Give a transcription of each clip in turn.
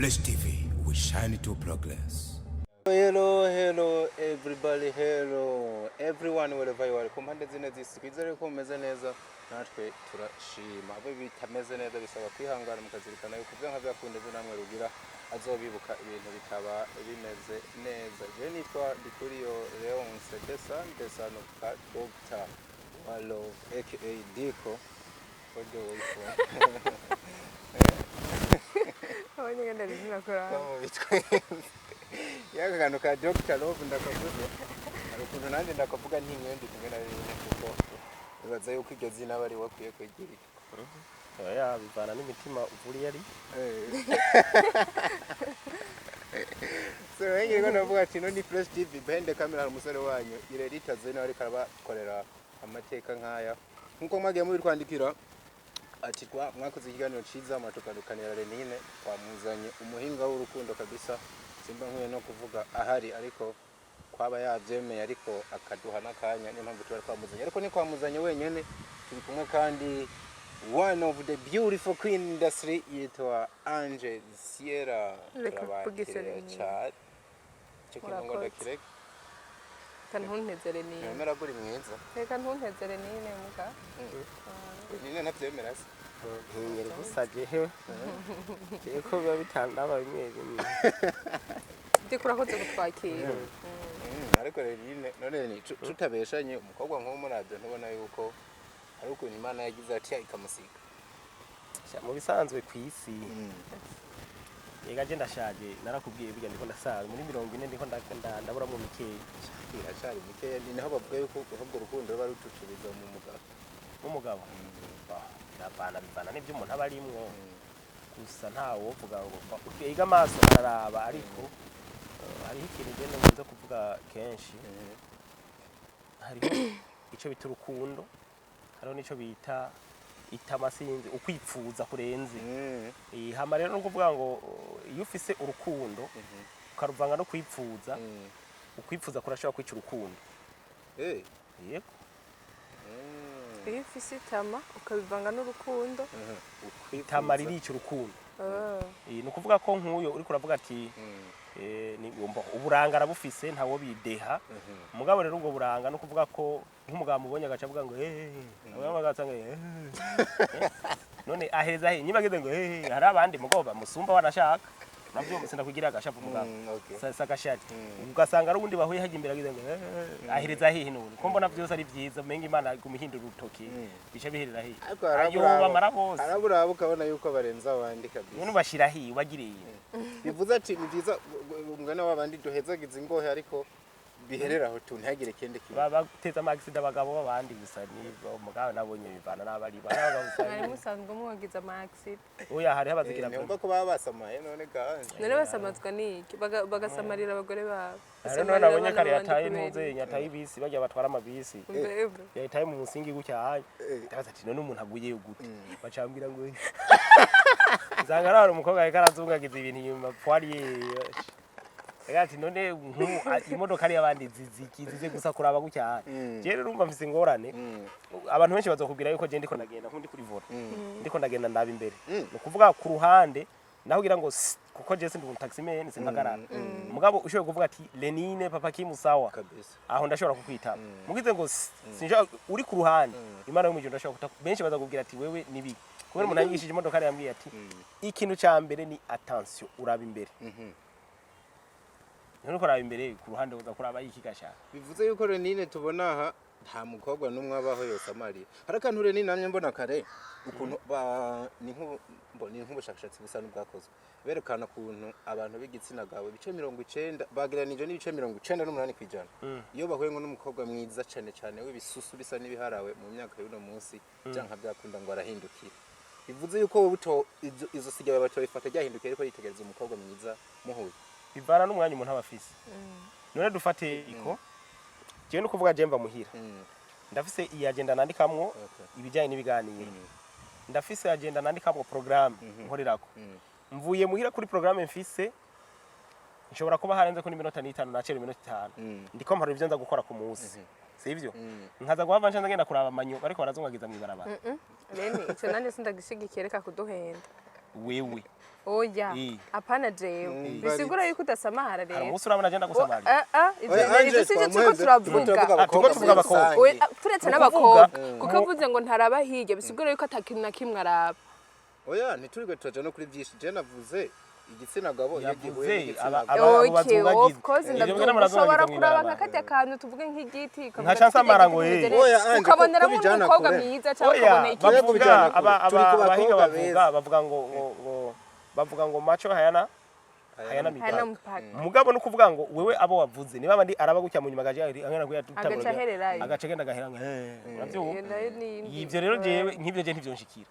Flash TV, we shine to progress. Hello everybody, hello everyone wherever you are. Kumpande zine zisikizere ko meze neza natwe turashima. Abo bitameze neza bisaba kwihangana mukazirikana yuko byanka byakunde namwe rugira azobibuka ibintu bikaba bimeze neza. Je nitwa Dikuriyo Leonce Desano ka Dr. Wallo aka Diko ojo wifo. Abanye ngenda bizina kora. Yaga kano ka Dr. Love ndakavuze arukuntu nanje ndakavuga ntinkwendi kumwe na bene kuko bibaza yuko iryo zina bari wakwiye kwegirika oya bivana n'imitima uvuri yari so yenge ko navuga ati no ni Flash TV bende kamera umusore wanyu irerita zene ari karabakorera amateka nkaya nkuko mwagiye mu bitwandikira ati kwa mwakoze ikiganiro ciza amatukadukanira Lenine twamuzanye umuhinga w'urukundo kabisa simba nkwiye no kuvuga ahari ariko kwaba yavyemeye ariko akaduha nakanya niyo mpamvu twari twamuzanye ariko ni kwamuzanye wenyene turi kumwe kandi one of the beautiful queen industry yitwa Ange Sierra turabagira chat cyangwa ngo ndakireke kantuntezere ni nemera guri mwiza reka ntuntezere ni muga nine navyemera se nkingere gusaje hewe ko biba bitandaba bimwe bimwe ndikurakoze gutwakira ariko Lenine none ni tutabeshanye umukobwa nko murabyo ntubona yuko ari ukuntu Imana yagize ati ikamusika mu bisanzwe kwisi yega je ndashaje narakubwiye bijya ndiko ndasaza muri 40 ndiko ndabura mu mikeyi iracari mikeyi ni naho bavuga yuko ahubwo urukundo ruba rututubiza mu mugabo bivana n'ibyo umuntu aba arimwo gusa ntawo wovuga ngo yiga amaso araraba ariko hariho ikintu genda nkunze kuvuga kenshi hariho icyo bita urukundo hariho n'icyo bita Ituma sinzi ukwipfuza kurenze hama rero no kuvuga ngo iyo ufise urukundo ukaruvanga no kwipfuza ukwipfuza kurashobora kwica urukundo yego iyo ufise Ituma ukabivanga n'urukundo Ituma ririca urukundo ni ukuvuga ko nk'uyo uri kuravuga ati ni uburanga arabufise ntawo bideha mugabo rero ubwo buranga no kuvuga ko nk'umugabo mubonye agaca avuga ngo abagabo bagatanga none aheza nyibagize ngo hari abandi mugoba musumba wanashaka nabyo musenda kugira agashavu mugabo sasa gashati ugasanga ari ubundi bahuye haje imbere agize ngo ahereza hehe none ko mbona byose ari byiza menga Imana gumuhindura urutoki bice biherera hehe ayo bamara bose arabura ukabona yuko barenza abandi kabisa none bashira hehe ubagiriye bivuze ati ni byiza umwana w'abandi duhezagiza ingohe ariko biherera aho tuntagire kende kiba babateza amagisida abagabo babandi gusa ni umugabo nabonye bivana n'abari bari musanzwe mwagiza amagisida oya hari habazigira numva ko baba basamaye none ganje none basamazwa niki bagasamarira abagore babo none nabonye kare yataye impuze yataye ibisi bajya batwara amabisi yataye mu musingi gucyahaye ndabaza ati none umuntu aguye gute bacambira ngo zanga raro umukobwa yikarazungagiza ibintu inyuma pwariye ati none imodoka ari abandi zizikizize gusa kuraba gucyaha je rero urumva mfise ingorane abantu benshi bazokubwira yuko je ndiko ndagenda nkundi kuri vola ndiko ndagenda ndaba imbere no kuvuga ku ruhande naho gira ngo kuko je sindi taximan simpagarana mugabo ushoboye kuvuga ati Lenine papa kimusawa kabisa aho ndashobora kukwita mugize ngo sinja uri ku ruhande Imana yo mwijuru ndashobora kuta benshi bazakubwira ati wewe nibi kubera umuntu yanyigishije imodoka ari yambwiye ati ikintu cya mbere ni attention uraba imbere none ko raba imbere ku ruhande uza kuraba yikigasha bivuze yuko Lenine tubona aha nta mukobwa numwe abaho yose amari harakantu Lenine namye mbona kare ukuntu ni nk'ubushakashatsi busa n'ubwakozwe berekana kuntu abantu b'igitsina gawe bice 90 bageranije n'ibice 98% iyo bahuye ngo n'umukobwa mwiza cyane cyane w'ibisusu bisa n'ibiharawe mu myaka y'uno munsi cyanka byakunda ngo arahindukira bivuze yuko wowe izo sigaye batoyifata ryahindukiye ariko yitegereza umukobwa mwiza muhuye bivana n'umwanya umuntu abafise none dufate iko je no kuvuga je mva muhira ndafise iyi agenda nandikamwo ibijanye n'ibiganiro ndafise agenda nandikamwo program nkorerako mvuye muhira kuri program mfise nshobora kuba harenze ko n'iminota 5 nacere iminota 5 ndiko mparo ivyo nza gukora ku munsi sivyo nkaza guhava nshanda ngenda kuraba amanyo bariko barazungagiza mwibarabara Rene icyo nanjye sindagishigikiye reka kuduhenda wewe oya apana jewe bisigura yuko udasamahara rero hari umunsi urabona agenda gusamara ivyo sivyo turiko turavuga tuvuga abakobwa turetse n'abakobwa kuko avuze ngo ntaraba hirya bisigura yuko atakintu na kimwe araba oya ntiturigwe turaja no kuri byinshi je navuze igitsina gabo yavuze okay of course ndavuga ushobora kuraba nka kajya kantu tuvuge nk'igiti nka chansamara ngo oya Ange ukabonera umukobwa mwiza cyangwa ukabona abahinga bavuga ngo macho hayana mipaka mugabo no kuvuga ngo wewe abo wavuze niba bandi araba gucya mu nyuma gaje angana kuya tutabura agace genda gahera ivyo rero jewe nk'ivyo je ntivyonshikira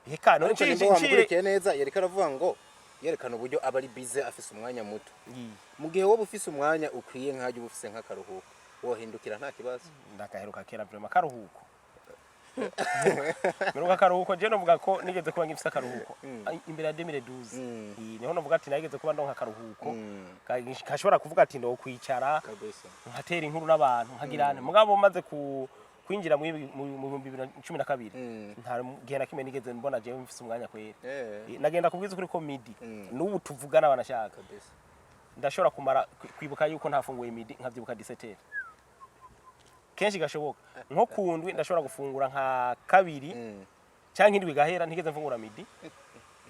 heka none nshikire neza yereka aravuga ngo yerekana uburyo abari bize afise umwanya muto mu gihe wowe ufise umwanya ukwiye nkaje ufise nk'akaruhuko wohindukira nta kibazo ndakaheruka kera vraiment karuhuko Meruka karuhuko je novuga ko nigeze kuba ngifise akaruhuko imbere ya 2012 niho novuga ati nageze kuba ndonka akaruhuko kashobora kuvuga ati ndo kwicara nkatera inkuru n'abantu nkagirane mugabo maze kwinjira mu 2012 nta gihe na kimwe nigeze mbona je mfise umwanya kwera nagenda kubwiza kuri komedi n'ubu tuvugana abanashaka ndashobora kumara kwibuka yuko ntafunguye midi nkavyibuka 17 kenshi gashoboka nko kundwi ndashobora gufungura nka kabiri canke indwi gahera ntigeze mfungura midi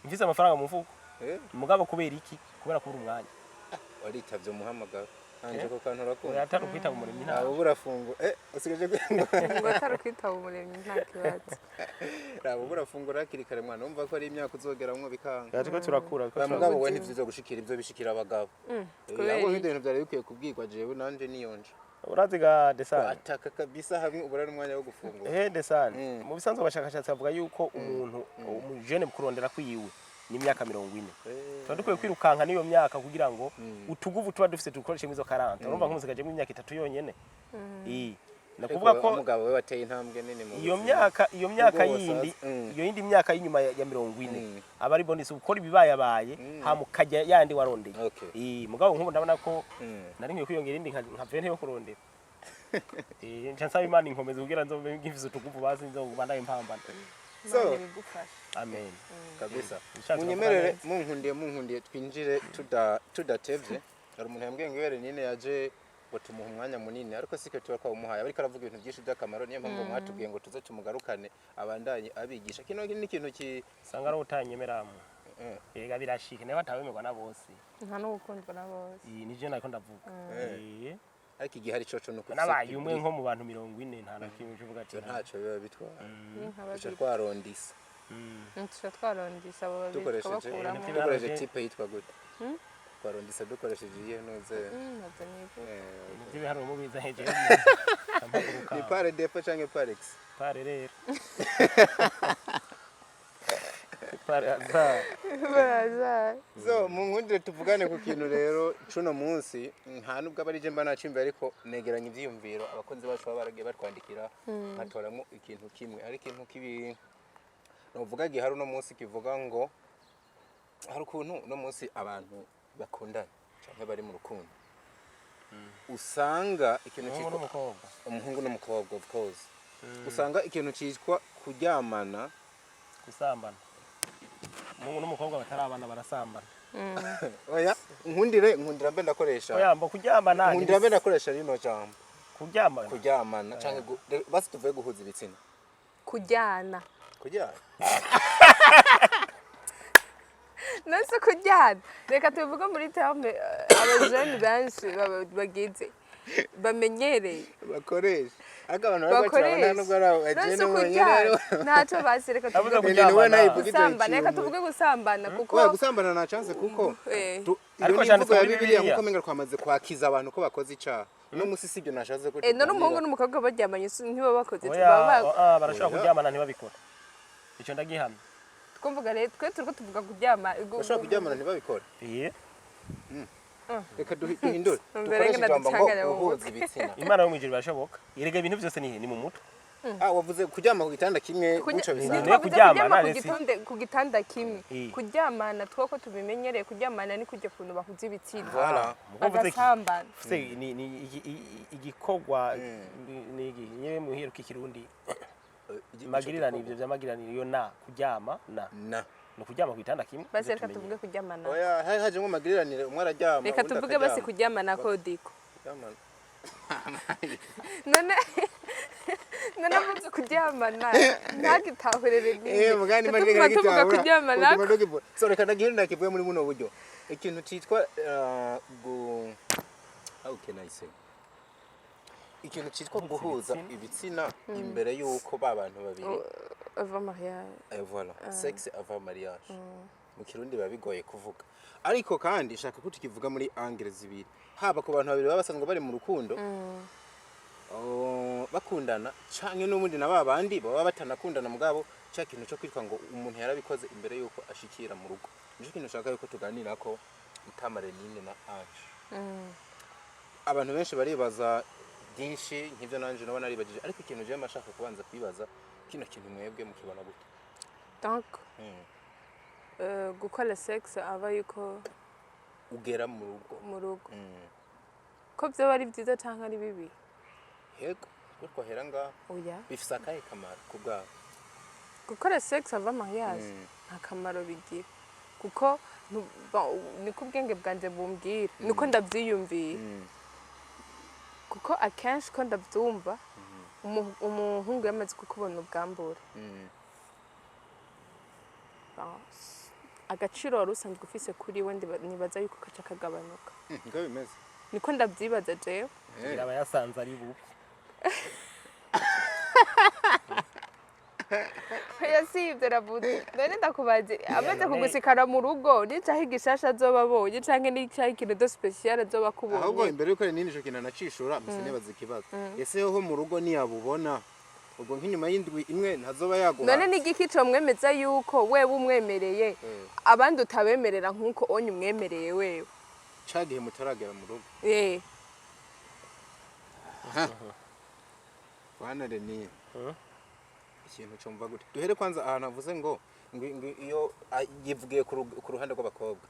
mfise amafaranga mu mfuko mugabo kubera iki kubera kubura umwanya waritavye umuhamagaro Ange ko kantu rakunda atari kwitaba umuremyi nta burafungura usigaje ngo atari kwitaba umuremyi nta kibazo rabo burafungura hakiri kare mwana umva ko ari imyaka uzogeramwo bikanga yatiko turakura mugabo we ntivyizo gushikira ivyo bishikira abagabo abo ibintu byari bikwiye kubwirwa jewe nanje niyonje uraziga desane ataka kabisa hamwe ubura n'umwanya wo gufungura desane mu bisanzwe abashakashatsi bavuga yuko umuntu umujene kurondera kwiwe ni imyaka 40 twadukwiye kwirukanka niyo myaka kugira ngo utuguvu tuba dufite dukoreshe mwizo 40 urumva nk'umusigaje mu myaka 3 yonyene nakuvuga ko umugabo we wateye intambwe nini mu iyo myaka yindi iyo yindi myaka y'inyuma ya 40 abari bonus ukora ibibayabaye hamukajya yandi warondeye mugabo nk'ubu ndabona ko nari ngiye kwiyongera indi nka vente yo kurondera nsaba imana inkomeze kugira nzo ngifize utuguvu bazi nzo bandaye impambana so amen kabisa munyemerere munkundiye twinjire tudatevye ari umuntu yambwiye ngo Lenine yaje batumuha umwanya munini ariko sike tuba umuhaye ariko aravuga ibintu byinshi by'akamaro niyo mpamvu mwatubwiye ngo tuze tumugarukane abandanye abigisha kino ni ikintu sanga ari utanyemeramu yega birashike nawe atawemerwa na bose nta no gukundwa na bose nije nako ndavuga ariko igihe hari coco nuko nabaye umwe nko mu bantu 40 nta na kimwe uvuga ati ntaco biba bitwara twarondisa twarondisa abo dukoresheje type yitwa gute twarondisa dukoresheje iye noze niba hari umubiza heje ni pare depo canke parex pare rero so munkundire tuvugane ku kintu rero cuno munsi nta nubwo abarije mba nacimbe ariko negeranya ivyiyumviro abakozi bacu baragiye batwandikira batoramo ikintu kimwe ari ikintu kibi novuga gihari no munsi kivuga ngo hari ukuntu no munsi abantu bakundana cyangwa bari mu rukundo usanga ikintu cyitwa umuhungu n'umukobwa of course usanga ikintu cyitwa kuryamana gusambana umuhungu n'umukobwa batarabana barasambana oya nkundira mbe ndakoresha oya mbo kuryamana nkundira mbe ndakoresha rino jambo kuryamana cyangwa basi tuvuye guhuza ibitsina kujyana nase kujyana reka tuvuga muri terme abajeni benshi bagize bamenyereye bakoresha agabana bagacana nubwo ari agene wenyine ntaco basi reka tuvuge gusambana kuko gusambana na chance kuko ariko cyane ko Bibiliya nkuko menga kwamaze kwakiza abantu ko bakoze icaha no musi sibyo nashaze ko no n'umuhungu n'umukobwa baryamanye ntiba bakoze barashobora kuryamana ntibabikora icyo ndagihamye twumvuga rero twe turiko tuvuga kuryama bashobora kuryamana ntibabikora reka duhindure dukoreshe ijambo ngo uhuza ibitsina imana yo mwijuru birashoboka yerega ibintu byose ni mu mutwe wavuze kuryama ku gitanda kimwe guco bizana kuryama ku gitanda kimwe kuryamana twoko tubimenyereye kuryamana ni kujya kuntu bahuza ibitsina bagasambana ni igikogwa ni nyewe muhiruka ikirundi magirirana ivyo vyamagirana iyo na kuryama na no kuryama ku gitanda kimwe basi reka tuvuge kuryamana oya haje ngo magiriranire umwe araryama reka tuvuge basi kuryamana kodiko kuryamana none muze kuryamana ntagitahurere nini mugani tuvuga kuryamana so reka ndagihindura kivuye muri buno buryo ikintu cyitwa how can I say ikintu cyitwa guhuza ibitsina imbere y'uko babantu babiri avant mariage voilà sexe avant mariage mu kirundi babigoye kuvuga ariko kandi shaka ko tukivuga muri angle zibiri haba ku bantu babiri babasanzwe bari mu rukundo bakundana canke n'umundi na babandi baba batanakundana mugabo cya kintu cyo kwitwa ngo umuntu yarabikoze imbere y'uko ashikira mu rugo nico kintu shaka yuko tuganira ko Ituma Lenine na Ange abantu benshi baribaza byinshi nk'ibyo nanje nabona aribagije ariko ikintu je mashaka kubanza kwibaza kino kintu mwebwe mukibona gute donc gukora sexe aba yuko ugera mu rugo ko byo bari byiza cyangwa ari bibi yego ko hera nga oya bifisa akahe kamaro kubwa gukora sexe avant mariage nta kamaro bigira kuko niko ubwenge bwanje bumbwira niko ndabyiyumviye kuko akenshi ko ndabyumva umuhungu yamaze kukubona ubwambure agaciro wari usanzwe ufise kuri we nibaza yuko kaca kagabanuka niko bimeze niko ndabyibaza jewe aba yasanze ari bubu yasibye rabuze none ndakubaje amaze kugusikana mu rugo nicaho igishasha azoba abonye canke nicaho ikintu do special azoba kubonye ahubwo imbere yuko Lenine ico kintu anacishura musinebaza ikibazo ese ho mu rugo niyabubona ubwo nk'inyuma y'indwi imwe ntazoba yaguha none n'igiki cyo mwemeza yuko wewe umwemereye abandi utabemerera nkuko onye umwemereye wewe cagihe mutaragera mu rugo bana Lenine ikintu cyumva gute duhere kwanza ahantu avuze ngo iyo yivugiye ku ruhande rw'abakobwa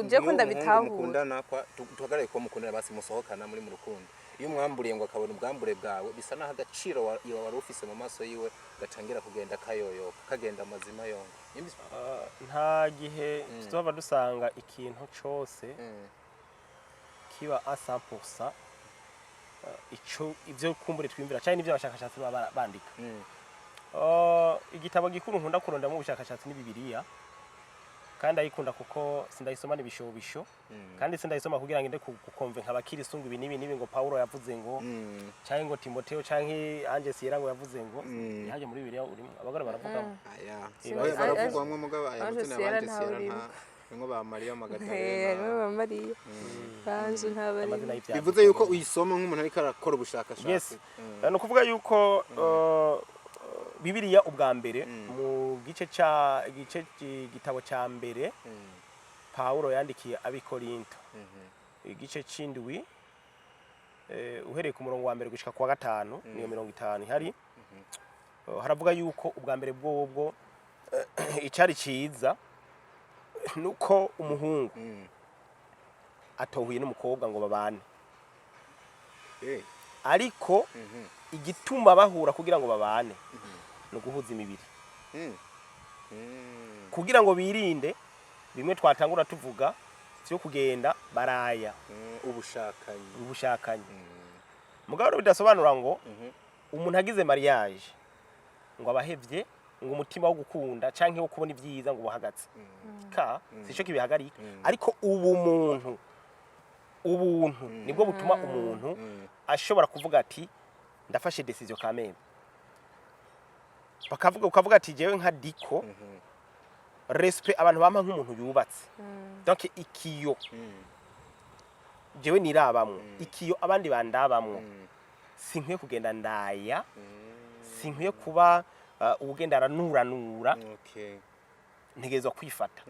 uje ko ndabitahura mukundana tuhagaraye ko mukundana basi musohokana muri mu rukundo iyo umwamburiye ngo akabona ubwambure bwawe bisa naho agaciro wari ufise mu maso yiwe gatangira kugenda kayoyoka kagenda amazima yongo nta gihe tuba dusanga ikintu cyose kiba a 100% ico ivyo kumbure twimvira cyane n'ivyo abashakashatsi bandika igitabo gikuru nkunda kuronda mu bushakashatsi ni Bibiliya kandi ayikunda kuko sindayisoma n'ibishobisho kandi sindayisoma kugira ngo inde kukonve nk'abakirisungu ibi nibi ngo Paulo yavuze ngo cyangwa ngo Timotheo canke Ange Sierra ngo yavuze ngo yaje muri Bibiliya urimo abagore baravuga baravugwamwe mugabo ayavutse n'abandi Sierra ngo ba Maria Magdalena ba Maria banzu ntabari bivuze yuko uyisoma nk'umuntu ariko arakora ubushakashatsi no kuvuga yuko Bibiliya ubwa mbere mu gitabo ca mbere Paulo yandikiye abikorinto igice c'indwi uhereye ku murongo wa mbere gushika kwa gatanu niyo 50 ihari haravuga yuko ubwa mbere bwo icari ciza nuko umuhungu atohuye n'umukobwa ngo babane ariko igituma bahura kugira ngo babane no guhuza imibiri kugira ngo birinde bimwe twatangura tuvuga cyo kugenda baraya ubushakanyi mugabo bidasobanura ngo umuntu agize mariage ngo abahevye ngo umutima wo gukunda canke wo kubona ibyiza ngo buhagatse sico kibihagarika ariko ubuntu nibwo butuma umuntu ashobora kuvuga ati ndafashe decision kameme ukavuga ati jewe nka diko respect abantu bampa nk'umuntu yubatse donc ikiyo jewe nirabamwe ikiyo abandi bandabamwe sinkwiye kugenda ndaya sinkwiye kuba ubugenda aranura ntegezwa kwifata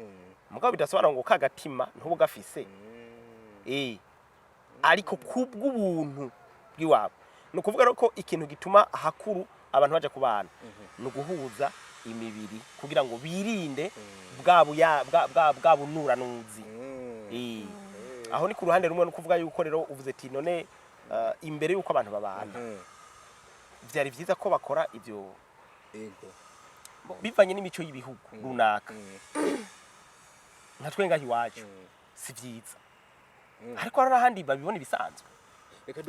mugabo bidasobanura ngo kagatima ntubu gafise ariko kubw'ubuntu bw'iwabo no kuvuga ko ikintu gituma hakuru abantu baje kubana no guhuza imibiri kugira ngo birinde bwa bunuranuzi aho ni ku ruhande rumwe no kuvuga yuko rero uvuze ati none imbere yuko abantu babana byari byiza ko bakora ibyo bivanye n'imico y'ibihugu runaka nka twenga iwacu si vyiza ariko hari ahandi babibona ibisanzwe reka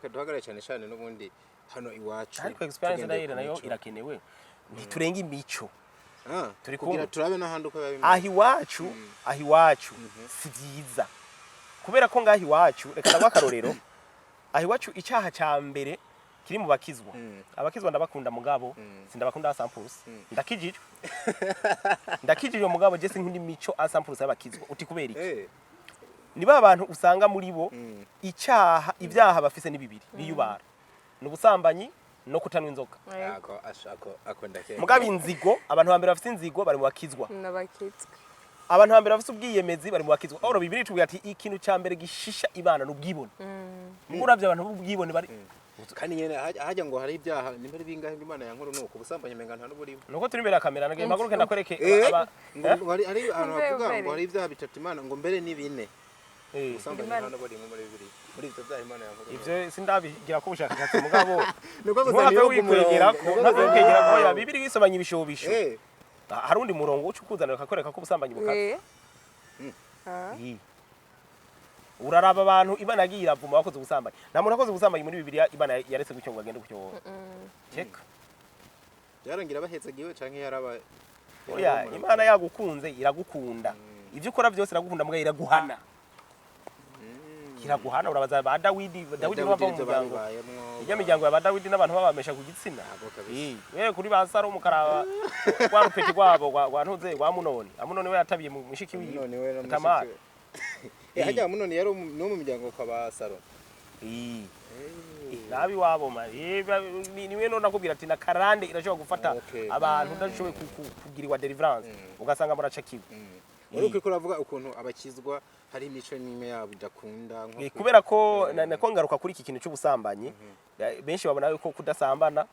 duhagarare cyane cyane n'ubundi hano iwacu ariko experience nayo irakenewe ntiturenga imico turi kugira turabe n'ahandi uko babimeze aho iwacu si vyiza kubera ko ngaho iwacu reka ndagwa akarorero aho iwacu icyaha cya mbere kiri mu bakizwa abakizwa ndabakunda mugabo sindabakunda asampulse ndakijije mugabo je sinkindi mico asampulse y'abakizwa uti kubera iki niba abantu usanga muri bo ibyaha bafise ni bibiri biyubara n'ubusambanyi no kutanwa inzoga mugabo inzigo abantu bambere bafise inzigo bari mu bakizwa abantu bambere bafise ubwiyemezi bari mu bakizwa oro bibiri tuvuga ati ikintu cya mbere gishisha ibana n'ubwibone muravye abantu b'ubwibone bari kandi nyene hajya ngo hari ibyaha nimbere bingahe Imana yankuru nuko ubusambanyi menga nta n'uburi nuko turi imbere ya kamera nage maguruke ndakwereke hari abantu bavuga ngo hari ibyaha bitatu Imana ngo mbere ni bine ubusambanyi nta n'uburi muri bibiri muri ibyo byaha Imana yankuru ivyo sindabigira ko ubushakashatsi mugabo nuko gusa niyo wikwegera ko ya bibiri gisomanya ibishobisho hari undi murongo ucukuzanira kakwereka ko ubusambanyi bukaze uraraba abantu Imana yagiye iravuma bakoze ubusambanyi nta muntu akoze ubusambanyi muri Bibiliya Imana yaretse gucyo ngo agende gucyo cheka yarangira bahetsegiwe canke yaraba oya Imana yagukunze iragukunda ivyo ukora byose iragukunda mbwa iraguhana kiraguhana urabaza ba Dawidi bava mu muryango ijya miryango ya ba Dawidi n'abantu babamesha ku gitsina wewe kuri ba Saro mukaraba kwa rupeti rwabo kwa ntuze kwa Amunoni we yatabiye mu mushiki wiwe Tamara hajya Amunoni yari no mu miryango kwa ba Saro nabi wabo niwe no nakubwira ati na karande irashobora gufata abantu udashoboye kugirirwa deliverance ugasanga muracakiwe uruko kuravuga ukuntu abakizwa hari imico n'ime yabo idakunda kubera ko nako ngaruka kuri iki kintu cy'ubusambanyi benshi babona yuko kudasambana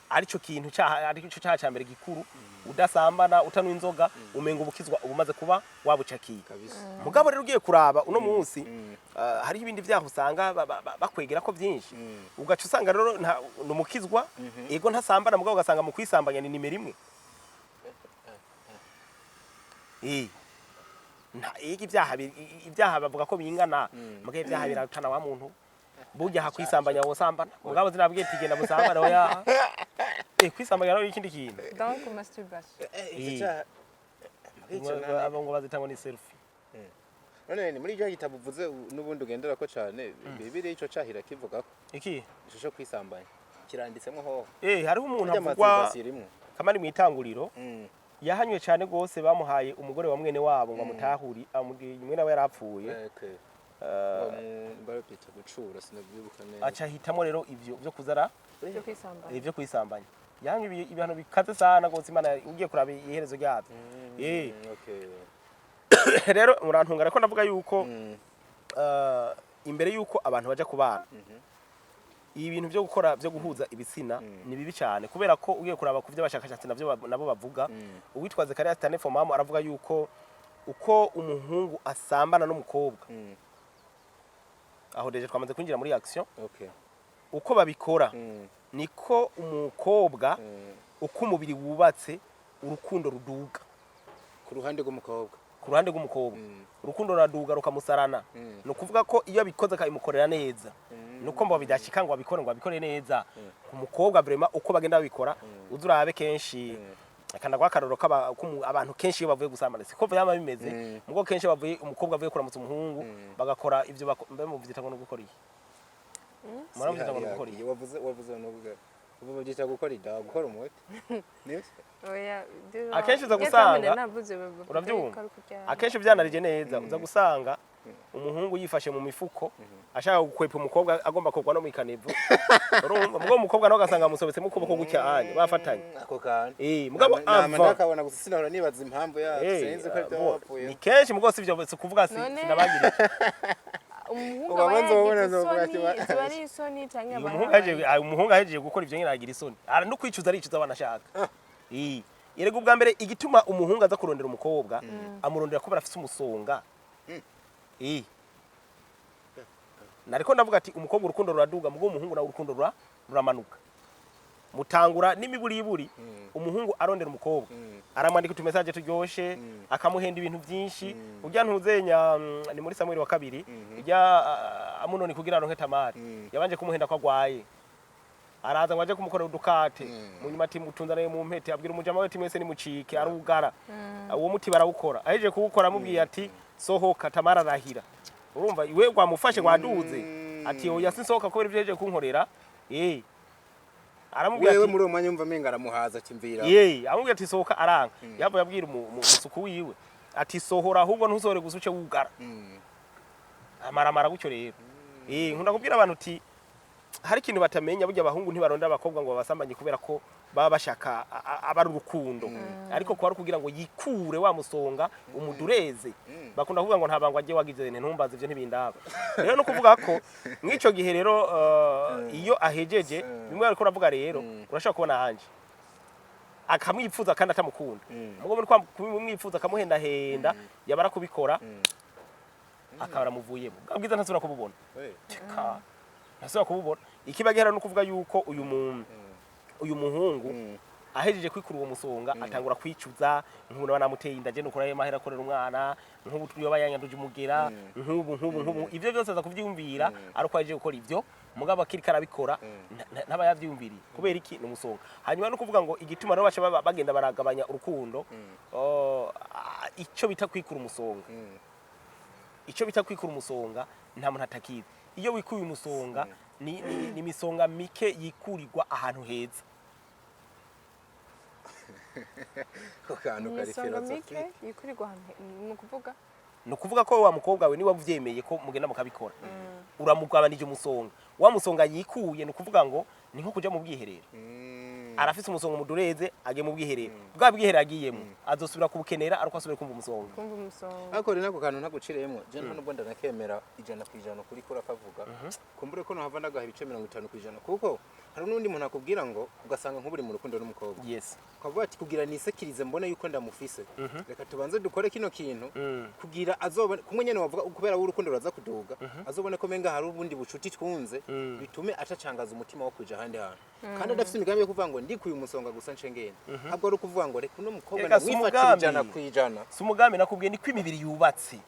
arico kintu arico cya mbere gikuru udasambana utanwa inzoga umenga ubukizwa ubumaze kuba wabucakiye mugabo rero ugiye kuraba uno munsi hari ibindi byaho usanga bakwegera ko byinshi ugaca usanga rero numukizwa ego ntasambana mugabo ugasanga mu kwisambanya ni nimero imwe ibyaha bavuga ko bingana mugabo ibyaha biratana wa muntu burya hakwisambanya wosambana mugabo zinabwiye tigenda musambana oya kwisambanya no ikindi kintu donc masturbation abongo bazitangwa ni selfie none ni muri cyo gitabo uvuze n'ubundi ugendera ko cyane bibiri ico cahira kivuga ko iki ishusho kwisambanya kiranditsemo ho hariho umuntu avugwa kamari mu itanguriro yahanywe cyane gose bamuhaye umugore wa mwene wabo ngo amutahuri mwene we yarapfuye barapita gucura sinabyibuka neza aca hitamo rero ivyo byo kuzara ivyo kwisambanya yanyu ibihano bikaze sana gose Imana ugiye kuraba iherezo ryabyo rero murantungara ko navuga yuko imbere yuko abantu baje kubana ibintu byo gukora byo guhuza ibitsina ni bibi cyane kubera ko ugiye kuraba ku byo bashakashatsi nabo bavuga uwitwaze kare atane fomamu aravuga yuko uko umuhungu asambana n'umukobwa aho deje twamaze kwinjira muri action uko babikora niko umukobwa uko umubiri wubatse urukundo ruduga ku ruhande rw'umukobwa urukundo raduga rukamusarana no kuvuga ko iyo bikoze kayimukorera neza nuko mbo bidashika ngo abikore neza ku mukobwa vraiment uko bagenda babikora uzurabe kenshi akanda kwa karoro abantu kenshi iyo bavuye gusambana siko vyama bimeze mugo kenshi bavuye umukobwa avuye kuramutsa umuhungu bagakora ivyo mu vyita ngo no gukora iki mara vyita ngo no gukora iki wavuze no ubu byita gukora gukora umuti nese oya akenshi uza gusanga uravyumva akenshi byanarije neza uza gusanga umuhungu yifashe mu mifuko ashaka gukwepa umukobwa agomba kogwa no mwikanevu urumva mugabo umukobwa nawe gasanga musobetse mu kuboko gucyanye bafatanye ako kan mugabo Avant akabona gusa sinahora nibaza impamvu ya senze ko ari bapfuye ni kenshi mugabo sivyo kuvuga sinabagirije umuhungu ahejeje gukora ivyo nyine agira isoni ara no kwicuza aricuza abanashaka yerega ubwa mbere igituma umuhungu aza kurondera umukobwa amurondera ko barafise umusonga nariko ndavuga ati umukobwa urukundo ruraduga mugo umuhungu na urukundo ruramanuka mutangura n'imiburiburi umuhungu arondera umukobwa aramwandika utumesaje turyoshe akamuhenda ibintu byinshi urya ntuzenya ni muri Samuel wa kabiri urya Amunoni kugira aronke Tamari yabanje kumuhenda ko agwaye araza ngo aje kumukorera udukate munyuma ati mutunzanaye mu mpete abwira umujama we timwese ni mucike arugara uwo muti barawukora aheje kuwukora amubwiye ati sohoka Tamara arahira urumva iwe gwamufashe gwaduze ati oya sinsohoka kubera ivyo yeje kunkorera aramubwira ati wewe muri umwanya umva menga aramuhaza kimvira amubwira ati sohoka aranga yabo yabwira umusuku wiwe ati sohora ahubwo ntusohore gusuce wugara amaramara gucyo rero nkunda kubwira abantu uti hari ikintu batamenya burya abahungu ntibaronda abakobwa ngo babasambanye kubera ko baba bashaka abari urukundo ariko ko ari kugira ngo yikure wa musonga umudureze bakunda kuvuga ngo ntabangwa agiye wagize ntumbaze ivyo ntibindaba rero no kuvuga ko mwico gihe rero iyo ahejeje bimwe ariko uravuga rero urashaka kubona Ange akamwipfuza kandi atamukunda mugo muri kwa kumwipfuza akamuhenda henda yabara kubikora akabara muvuyemo bwiza ntasubira kububona nasaba kububona ikibagera no kuvuga yuko uyu muhungu ahejeje kwikura uwo musonga atangura kwicuza nk'ubu banamuteye indaje no kuraye mahera akorera umwana nk'ubu tuyoba yanyanduje umugera nk'ubu ivyo byose aza kuvyumvira ariko aje gukora ivyo mugabo akiri karabikora ntaba yavyumviriye kubera iki n'umusonga hanyuma no kuvuga ngo igituma no bacha bagenda baragabanya urukundo ico bita kwikura umusonga ico bita kwikura umusonga nta muntu atakiza iyo wikuye umusonga ni misonga mike yikurirwa ahantu heza misonga mike yikurirwa mu kuvuga ko wa mukobwa we niba uvyemeye ko mugenda mukabikora uramugabanije umusonga wa musonga yikuye no kuvuga ngo ni nko kuja mu bwiherero arafise umusonga mudureze agiye mu bwiherero bwa bwiherero agiyemo azosubira kubukenera ariko asubire kumva umusonga ariko rero nako kantu ntagucireyemo je nta nubwo ndakemera 100% kuri kura kavuga kumbure ko no hava ndagaha ibice 50% kuko hari n'undi muntu akubwira ngo ugasanga nk'uburi mu rukundo n'umukobwa ukavuga ati kugira nisekirize mbone yuko ndamufise reka tubanze dukore kino kintu kugira azobone kumwe nyene wavuga kubera urukundo ruraza kuduga azobone ko menga hari ubundi bucuti twunze bitume acacangaza umutima wo kuja handi hantu kandi adafise imigambi yo kuvuga ngo ndikuye umusonga gusa ncengene ahubwo ari kuvuga ngo reka uno mukobwa ndamwifatira ijana kwijana si umugambi nakubwiye ni kwimibiri yubatse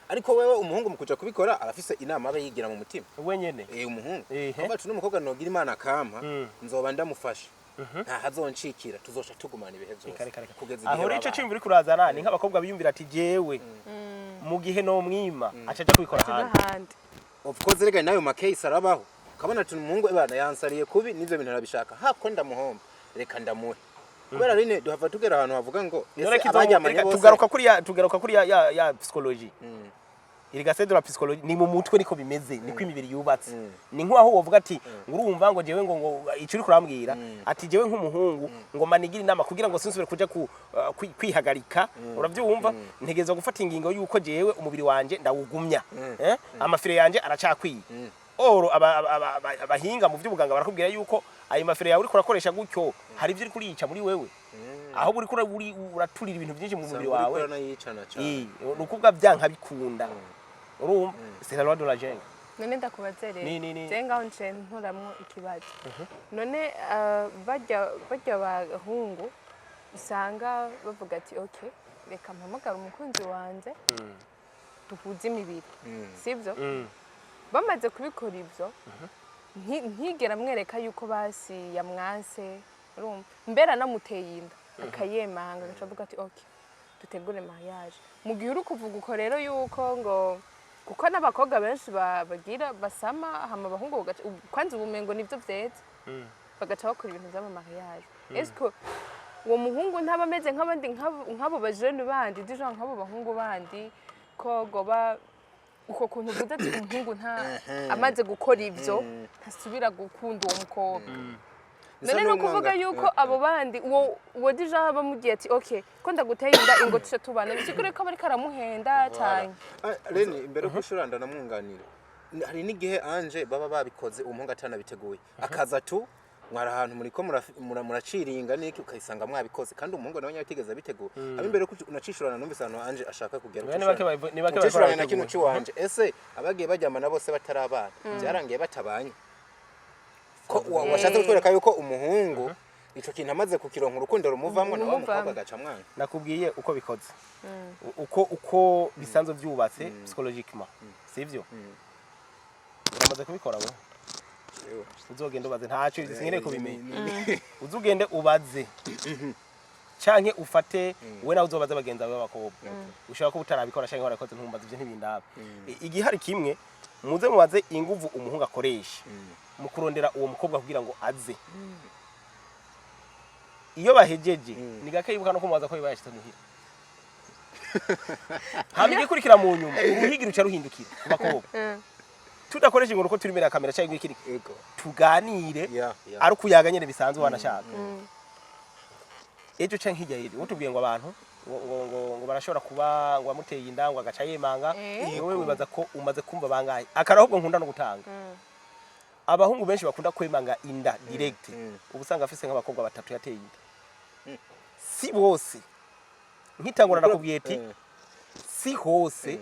ariko wewe umuhungu mukuja kubikora arafise inama abe yigira mu mutima wenyene umuhungu kuba tuno mukobwa nogira imana akampa nzoba ndamufasha nta hazoncikira tuzosha tugumana ibihe byose kugeza aho rico cimvira kurazana ni nk'abakobwa biyumvira ati jewe mu gihe no mwima acaja kubikora handi of course rega nayo makase arabaho kabona tuni umuhungu ebana yansariye kubi nivyo bintu arabishaka hako ndamuhomba reka ndamuhe kubera rine duhava tugera ahantu havuga ngo abajyamanye bose tugaruka kuri ya psychology irigase de la psychologie ni mu mutwe niko bimeze niko imibiri yubatse ni nk'aho wovuga ati ngurumva ngo jewe ngo icuri kurambwira ati jewe nk'umuhungu ngo manigira inama kugira ngo sinsubire kuja kwihagarika uravyumva ntegeza gufata ingingo yuko jewe umubiri wanje ndawugumya amafire yanje aracakwiye oro abahinga mu by'ubuganga barakubwira yuko ayo mafire yawe uri kurakoresha gutyo hari ivyo uri kurica muri wewe aho uri uraturira ibintu byinshi mu mubiri wawe nukuvuga byanka bikunda urumva c'est la loi de la jungle none ndakubazere zenga once nturamwo ikibazo none bajya bahungu usanga bavuga ati okay reka mpamagara umukunzi wanje duhuze imibiri sibyo bamaze kubikora ivyo ntigera mwereka yuko basi yamwanse urumva mbera namuteye inda akayemanga agacavuga ati okay dutegure mariage mu gihe uri kuvuga uko rero yuko ngo kuko n'abakobwa benshi bagira basama hama abahungu kwanza ubumengo nivyo vyeze bagaca bakora ibintu by'ama mariage esko uwo muhungu ntaba ameze nk'abandi nk'abo bajene bandi dija nk'abo bahungu bandi ko goba uko kuntu uvuze ati umuhungu nta amaze gukora ivyo ntasubira gukunda uwo mukobwa none no kuvuga yuko abo bandi uwo dija bamugiye ati okay ko ndaguteye inda ingo tushe tubana bikure ko bari karamuhenda cyane Lenine imbere ko shuranda namwunganira hari n'igihe Ange baba babikoze umuhungu atana biteguye akaza tu mwara ahantu muri ko muraciringa niki ukayisanga mwabikoze kandi umuhungu nawe yatigeze bitegura abimbere ko unacishurana numvise ahantu Ange ashaka kugera ni bake na kintu cy'Ange ese abagiye bajyama na bose batarabana byarangiye batabanye ko washatse kutwereka yuko umuhungu ico kintu amaze kukironka urukundo rumuvamwo nawe umukobwa agaca mwana nakubwiye uko bikoze uko bisanzwe byubatse psychologiquement sivyo uramaze kubikora bo uzogenda ubaze ntacyo sinkeneye kubimenya uzugende ubaze canke ufate we nawe uzobaza bagenza bawe bakobwa ushaka ko utarabikora canke warakoze ntumbaze ivyo ntibindaba igihari kimwe muze mubaze inguvu umuhungu akoresha mu kurondera uwo mukobwa kugira ngo aze iyo bahejeje ni gake yibuka no kumubaza ko yibashitse muhira hamwe ikurikira mu nyuma uruhigira uca ruhindukira bakobwa tudakoresha ngo uko turi imbere ya kamera cyangwa ikiri tuganire ari ukuyaga nyene bisanzwe wanashaka ejo canke hirya yiri utubwiye ngo abantu ngo barashobora kuba ngo amuteye inda ngo agaca yemanga wowe wibaza ko umaze kumva bangaye akarahubwo nkunda no gutanga abahungu benshi bakunda kwemanga inda direct ubusanga afise nk'abakobwa batatu yateye inda si bose nkitangura nakubwiye ati si hose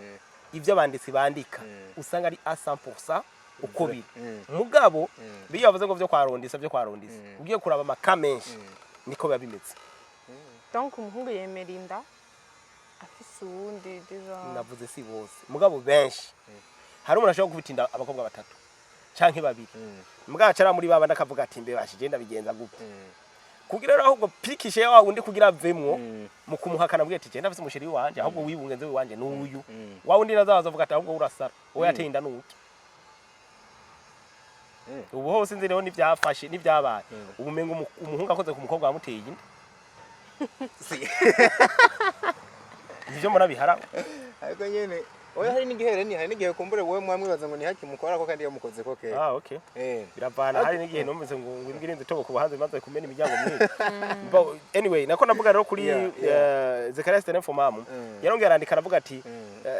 ivyo abanditsi bandika usanga ari 100% uko biri mugabo biyo bavuze ngo vyo kwarondisa ugiye kuraba makamenshi niko biba bimeze donc umuhungu yemera inda afise uwundi deja navuze si bose mugabo benshi hari umuntu ashobora kubitinda abakobwa batatu canke babiri mugabo acara muri baba ndakavuga ati mbe bashije ndabigenza gute kugira rero ahubwo pikishe yawe undi kugira avemwo mu kumuhakana bwiye ati je ndafise umusheri wanje ahubwo wibungenze wanje n'uyu wa undi nazaza avuga ati ahubwo urasara oya ateye inda n'uki ubu hose nzi rero n'ivyafashe n'ivyabaye ubumengo umuhungu akoze ku mukobwa wamuteye inda ivyo mbona bihara ariko nyene oya hari n'igihe kumbure wowe mwamwibaza ngo ni haki mukora ko kandi yamukoze ko ke okay biravana hari n'igihe numvise ngo ngwirinze tobo kubahanze maze kumena imiryango myinshi anyway nako navuga rero kuri Zakaria Stene Mpamvu yarongera arandika aravuga ati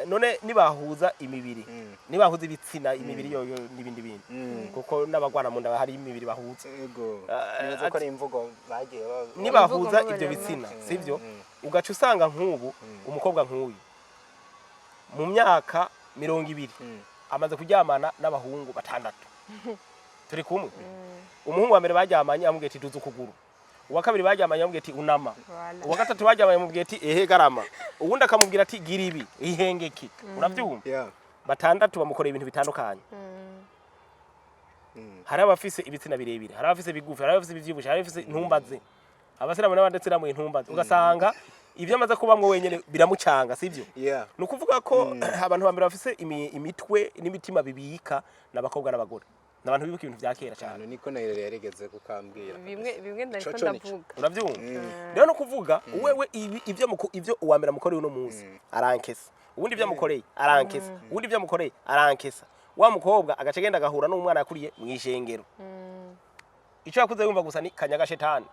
none nibahuza imibiri nibahuza ibitsina imibiri yoyo nibindi bindi kuko n'abagwana mu nda hari imibiri bahuza yego nibaza ko ari imvugo bagiye nibahuza ibyo bitsina sivyo ugaca usanga nk'ubu umukobwa nk'uyu mu myaka 200 amaze kuryamana n'abahungu batandatu turi kumwe umuhungu wa mbere baryamanye amubwiye ati tuzu kuguru uwa kabiri baryamanye amubwiye ati unama uwa gatatu baryamanye amubwiye ati ehe garama uwundi akamubwira ati giribi ihengeki uravyumva batandatu bamukoreye ibintu bitandukanye hari abafise ibitsina birebire hari abafise bigufi hari abafise bivyibushe hari abafise ntumbaze abasiramu n'abandetse namwe ntumbaze ugasanga ivyo amaze kubamwe wenyene biramucanga sivyo nukuvuga ko abantu bambere bafise imitwe n'imitima bibika n'abakobwa n'abagore n'abantu bibuka ibintu vyakera cyane niko nayo yaregeze kukambwira bimwe ndariko ndavuga uravyumva rero no kuvuga wewe ivyo uwambera mukoreye uno munsi arankesa ubundi ivyo mukoreye arankesa ubundi ivyo mukoreye arankesa wa mukobwa agacegenda gahura n'umwana yakuriye mwishengero ico yakuze yumva gusa ni kanyaga shetani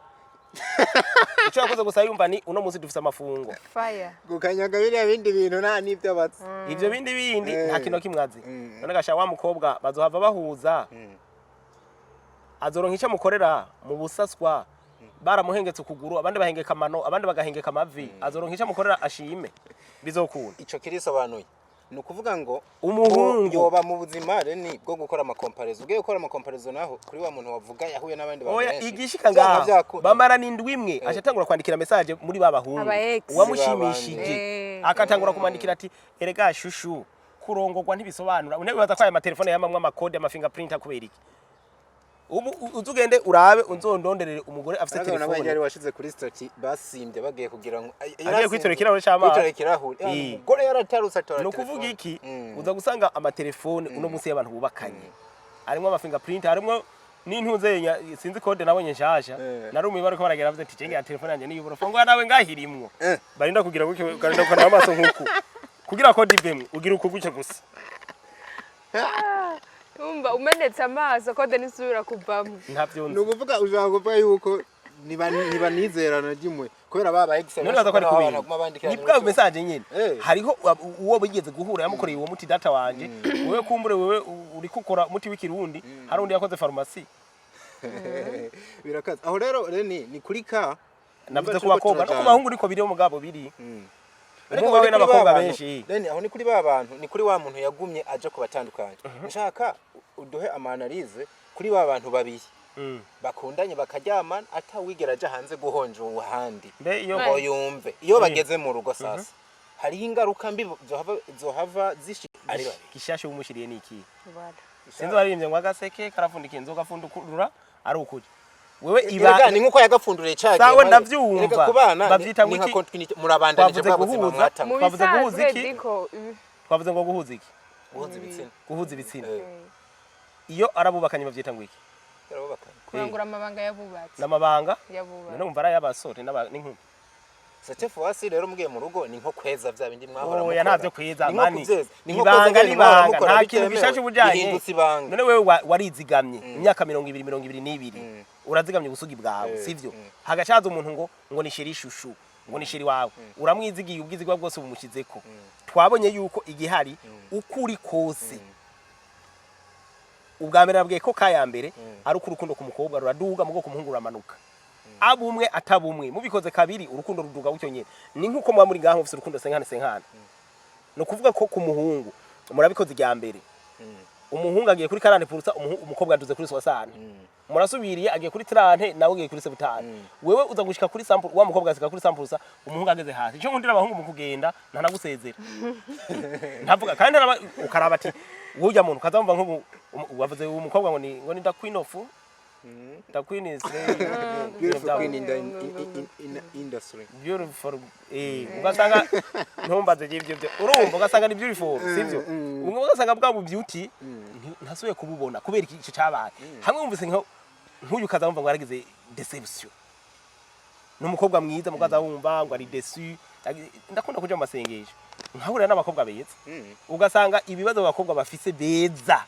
ico yakoze gusa yumva ni uno munsi dufise amafungo fire gukanyaga biriya bindi bintu nta nivyo batse ivyo bindi nta kintu kimwazi none gasha wa mukobwa bazohava bahuza azoronka ico mukorera mu busaswa baramuhengetse ukuguru abandi bahengeka amano abandi bagahengeka amavi azoronka ico mukorera ashime bizokunda ico kirisobanuye nukuvuga ngo umuhungu yoba mu buzima reni bwo gukora amakomparezo ugiye gukora amakomparezo naho kuri wa muntu wavuga yahuye n'abandi bantu oya igishika ngaha bamara n'indwi imwe achatangura kwandikira message muri babahungu uwamushimishije akatangura kumandikira ati erega shushu kurongorwa ntibisobanura unebibaza ko aya matelefone yamamwe amakode ama fingerprint akubera iki ubu uzugende urabe unzondonderere umugore afite telefone nabanye ari washize kuri stati basimbye bagiye kugira ngo agiye kwitorekeraho cyama kwitorekeraho umugore yaratarutse atora no kuvuga iki uza gusanga amatelefone uno munsi y'abantu bubakanye arimo ama fingerprint arimo n'intuze sinzi code nabonye nshasha narumwe bariko baragera bavuze ati cenge ya telefone yanje niyo borofo ngo nawe ngahirimwo barinda kugira guke garinda ko namaso nkuku kugira code ivemwe ugira ukuguke gusa umba umenetse amaso kode nisubira kuvamo ntavyo nukuvuga uzavuga yuko niba nizerana ryimwe kubera baba excellent none baza ko ari kubera ni bwa message nyine hariho uwo bigeze guhura yamukoreye uwo muti data wanje wewe kumbure wewe uri gukora muti w'ikirundi hari undi yakoze pharmacy birakaza aho rero ni kuri ka navuze ko bakobwa no kubahungu niko biri umugabo biri umugabo we n'abakobwa benshi then aho ni kuri ba bantu ni kuri wa muntu yagumye aje kubatandukanya nshaka uduhe amanalize kuri ba bantu babiri bakundanye bakaryamana atawigera aja hanze guhonja uwahandi mbe iyo ngo yumve iyo bageze mu rugo sasa hariho ingaruka mbi zohava ari babi gishashe umushiriye niki Bada. sinzo baririmbye ngo agaseke karafundika inzoga fundukura ari ukuje wewe iba ni nkuko yagapfunduriye cyage sawa ndavyumva kubana bavyita ngo iki murabandanije bwabuzima mwata twavuze guhuza iki twavuze ngo guhuza iki guhuza ibitsina iyo arabubakanye bavyita ngo iki kurangura amabanga yabubatse namabanga yabubatse none umva ara y'abasore n'inkumi Sete fuasi rero mugiye mu rugo ni nko kweza vya bindi mwahora oya ntavyo kweza mani ibanga libanga nta kintu gishaje ubujanye none wewe warizigamye imyaka 222 urazigamye ubusugi bwawe sivyo hagacaza umuntu ngo nishira ishushu ngo nishiri wawe uramwizigiye ubwizigwa bwose bumushizeko twabonye yuko igihari ukuri kose ubwa mbere nabwiye ko kaya mbere ari urukundo ku mukobwa ruraduga mu bwo kumuhungu uramanuka abumwe atabumwe mubikoze kabiri urukundo ruduga gutyo nyene ni nkuko mwa muri ngaho ufite urukundo senkana no kuvuga ko ku muhungu murabikoze rya mbere umuhungu agiye kuri 40% umukobwa aduze kuri 60 murasubiriye agiye kuri 30 nawe agiye kuri 70 wewe uza gushika kuri sample wa mukobwa asika kuri 30% umuhungu ageze hasi cyo nkundira abahungu mu kugenda ntanagusezera ntavuga kandi ukaraba ati wowe muntu kazamva nko wavuze umukobwa ngo ni da queen of the queen is beautiful queen in the industry beautiful ugasanga ntumbaze ibyo urumva ugasanga ni beautiful sivyo ugasanga bwa beauty ntasuye kububona kubera iki cyabaye hamwe wumvise nk'uyu kazamva ngo aragize deception n'umukobwa mwiza mugaza wumva ngo ari déçu ndakunda kuja mu masengesho nkahura n'abakobwa beza ugasanga ibibazo abakobwa bafise beza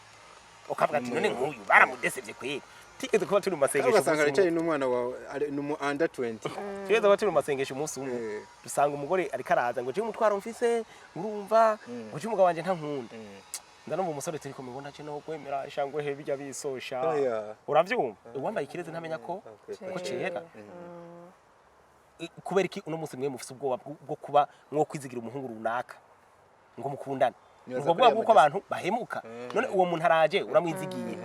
ukavuga ati none nk'uyu baramudesevye kweli tigeze kuba turi mu masengesho ugasanga ari n'umwana wawe ari mu under 20 tigeze kuba turi mu masengesho umunsi umwe dusanga umugore ari karaza ngo je umutwaro mfise urumva ngo je umugabo wanje ntankunda ndanumva umusore turi kumubona cyo no kwemera ishangwe he bijya bisosha uravyumva uwambaye ikireze ntamenya ko cera kubera iki uno munsi mwe mufise ubwoba bwo kuba mwo kwizigira umuhungu runaka ngo mukundane ubwo bwo abantu bahemuka none uwo muntu araje uramwizigiye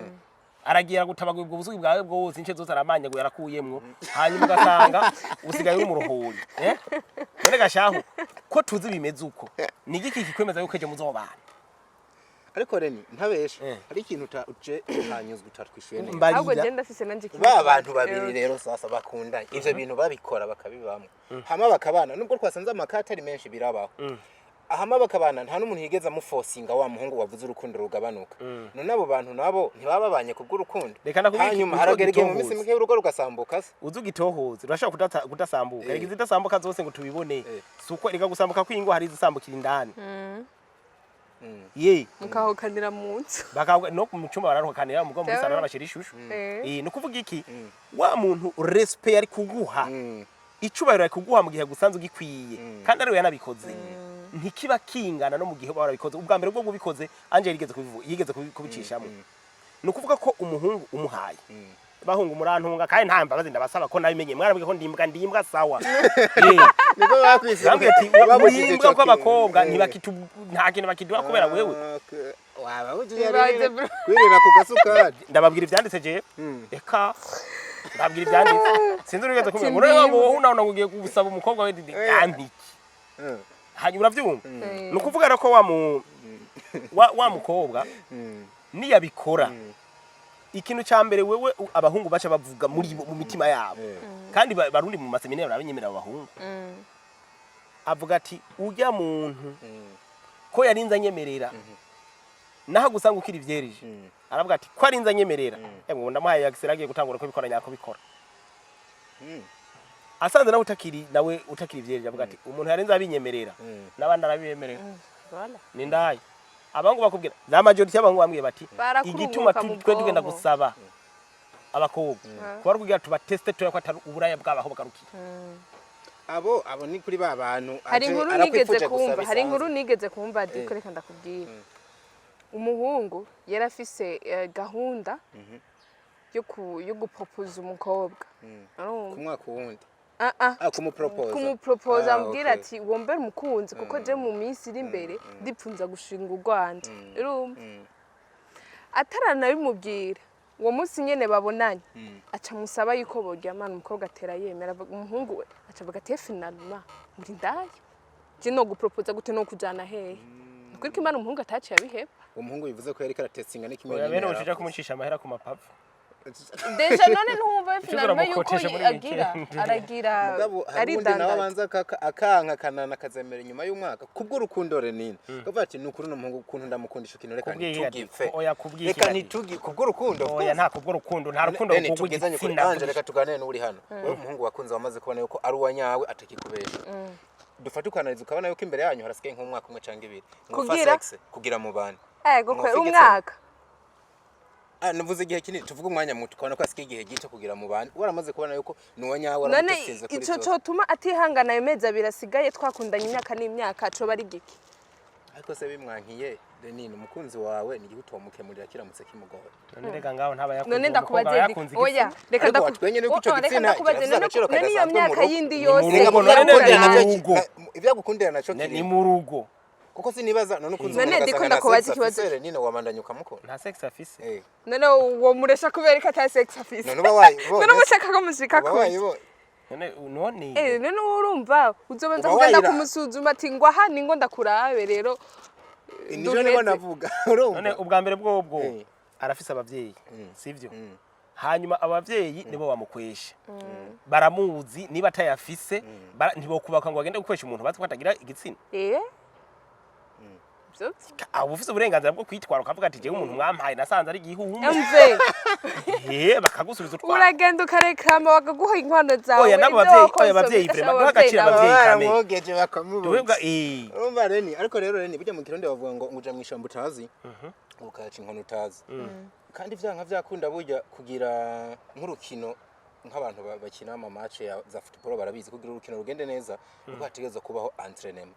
aragira gutabagwa ubwo buzugi bwawe bwose ince zose aramanya ngo yarakuyemwo hanyuma ugasanga usigaye uri mu ruhuri none gashaho ko tuzi bimeze uko ni igiki kikwemeza yuko eje muzobana ariko reni ntabesha ari ikintu uje hanyuzwa utatwishuye neza ahubwo genda fise nanje ba bantu babiri rero sasa bakundanye ivyo bintu babikora bakabibamo hama bakabana nubwo twasanze amakata ari menshi birabaho ahama bakabana nta n'umuntu yigeze amufosinga wa muhungu wavuze urukundo rugabanuka none abo bantu nabo ntibababanye kubw'urukundo hanyuma haragerege mu misi mike y'urugo rugasambuka se uzugitohoze urashaka kudasambuka yagize idasambuka zose ngo tubibone suko reka gusambuka kwingo hari izisambukira indani ye mukahokanira munsi bakavuga no mu cyumba bararokanira mugo muri sala n'abashira ishushu no kuvuga iki wa muntu respect ari kuguha icubahiro ari kuguha mu gihe gusanzwe gikwiye kandi ari we yanabikoze ntikiba kingana no mu gihe barabikoze ubwa mbere bwo gubikoze Ange yigeze kubicishamo no kuvuga ko umuhungu umuhaye bahungu murantunga kandi nta mbabazi ndabasaba ko nabimenye mwarabwiye ko ndimbwa sawa niko bakwisanga babuhimbwa ko abakobwa ntibakitu nta kintu bakidura kubera wewe waba ugiye kwirira ku gasukari ndababwira ivyanditse je eka ndababwira ivyanditse sinzi urigeze kumenya muri wowe unaona ugiye gusaba umukobwa we ndi gantiki hanyuma uravyumva no kuvuga ko wa mukobwa niyabikora ikintu ca mbere wewe abahungu baca bavuga muri mu mitima yabo kandi barundi mu maseminari abenyemerera abahungu avuga ati ujya muntu ko yarinza nyemerera naho gusanga ukiri vyereje aravuga ati ko arinza nyemerera ngo ndamuhaye yagiseragiye gutangura ko bikora nyako bikora asanze nawe utakiri vyereje avuga ati umuntu yarinza abinyemerera nabandi arabiyemerera ni ndaye abangu bakubwira za majority y'abangu bambwiye bati igituma twe tugenda gusaba abakobwa kuba kugira tuba teste to yakwa uburaya bwabaho bagarukira abo ni kuri ba bantu hari inkuru nigeze kumva diko reka ndakubwira umuhungu yarafise gahunda yo gupropoza umukobwa kumwaka wundi kumupropose ambwira ati wombere umukunzi kuko je mu minsi iri imbere ndipfunza gushinga urwanda urumva atarana bimubwira uwo munsi nyene babonanye aca musaba yuko boryamana umukobwa atera yemera umuhungu we aca avuga ati finalima muri ndaye je no gupropose gute no kujana hehe kuri ko Imana umuhungu ataciye abiheba umuhungu bivuze ko yari karatestinga n'ikimenyi oya bene ucija kumucisha amahera ku mapavu deja none ntumva finalima yuko aragira ari danda nabanza akanka kanana kazemera nyuma y'umwaka kubwo rukundo Lenine kavuga ati nukuri no muhungu kuntu ndamukundisha kintu reka nitugipfe oya kubwira reka nitugi kubwo rukundo oya nta kubwo rukundo nta rukundo rugugizanye kuri Ange reka tuganire n'uri hano wewe umuhungu wakunze wamaze kubona yuko ari uwanyawe atakikubesha dufate ukanariza ukabona yuko imbere yanyu harasigaye nk'umwaka umwe cyangwa ibiri kugira mu bana ego kwe umwaka navuze igihe kinini tuvuga umwanya muto ukabona ko asigaye igihe gito kugira mu bana waramaze kubona yuko nuwanyawe waramutsinze kuri ico cotuma atihangana yemeza birasigaye twakundanye imyaka n'imyaka coba ari giki ariko se bimwankiye Lenine umukunzi wawe ni igihugu tomukemurira kiramutse kimugoye none rega ngaho ntaba yakunze none ndakubaze oya reka ndakwenye nuko ico gitsina none iyo myaka yindi yose ibyo gukundira naco ni mu rugo kuko sinibaza none ukunze none ndikunda kubaza ikibazo Lenine wamandanyuka muko nta sex afise none uwo muresha kubereka ata sex afise none bawaye none mushaka ko mushika ko none urumva uzobanza kugenda kumusuzuma ati ngo aha ningo ndakurabe rero nijo nibo navuga none ubwa mbere bwobwo arafise abavyeyi sivyo hanyuma abavyeyi nibo bamukwesha baramuzi niba atayafise ntibokubaka ngo agende gukwesha umuntu bazi ko atagira igitsina abo ufise uburenganzira bwo kwitwara ukavuga ati jewe umuntu mwampaye nasanze ari gihugu bakagusubiza utwara uragenda ukarekama bakaguha inkwano zawe oya abavyeyi vrema bagacira abavyeyi kame baramwogeje bakamubuza urumva Lenine ariko rero Lenine bijya mu kirundi bavuga ngo nguja mu ishambo utazi ukaca inkono utazi kandi vyanka vyakunda burya kugira nk'urukino nk'abantu bakina ama match za football barabizi kugira urukino rugende neza uko hategeza kubaho entraînement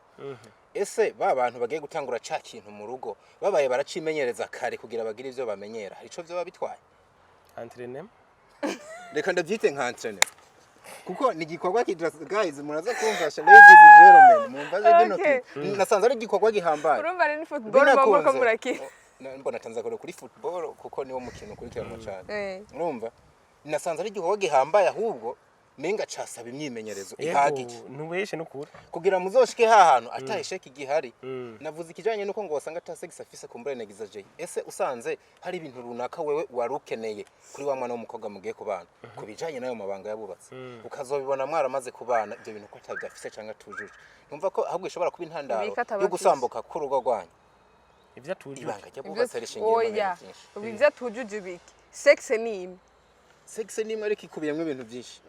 ese ba bantu bagiye gutangura ca kintu mu rugo babaye baracimenyereza kare kugira bagire ivyo bamenyera ico vyo babitwaye entraînement reka ndavyite nka entraînement kuko ni gikorwa guys muraza kumfasha ladies and gentlemen mumbaze gino nasanze ari gikorwa gihambaye urumva ni football bamwe murakina mbona tanza kuri football kuko niwo mukino kurikiranwa cyane urumva nasanze ari gikorwa gihambaye ahubwo menga casaba imyimenyerezo ihagije ntubeshe n'ukuri kugira muzoshike hahantu atahisheke igihari navuze ikijanye nuko ngo wasanga ta sex afise kumbure negiza je ese usanze hari ibintu runaka wewe warukeneye kuri wa mwana w'umukobwa mugiye kubana kubijanye nayo mabanga yabubatse ukazobibona mwaramaze kubana ibyo bintu ko atabyafise cyangwa tujuje numva ko ahubwo ishobora kuba intandaro yo gusambuka ku rugo rwanyu ivyo tujuje ibanga ryo bubatse rishingiye mu bintu byinshi ivyo tujuje biki sexe ni sexe nimwe ariko ikubiyemwe ibintu byinshi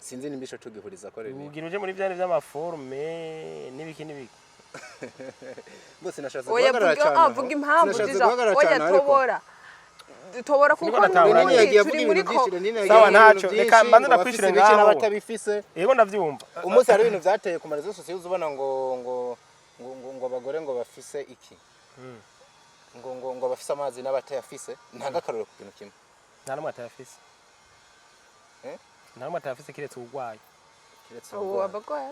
sinzi nimbisho tugihuriza ko rero ugira uje muri byane by'amaforme nibiki bose nashatse guhagarara cyane avuga impamvu diza oya tobora kuko Lenine yagiye avuga ibintu byinshi Lenine sawa naco reka mbanze ndakwishire ngaho abatabifise yego ndavyumva umunsi hari ibintu byateye ku marezo sosiyo uzubona ngo abagore ngo bafise iki ngo bafise amazi n'abatayafise ntagakaruro ku kintu kimwe nta numwe atayafise nta numwe atayafise kiretse urwaye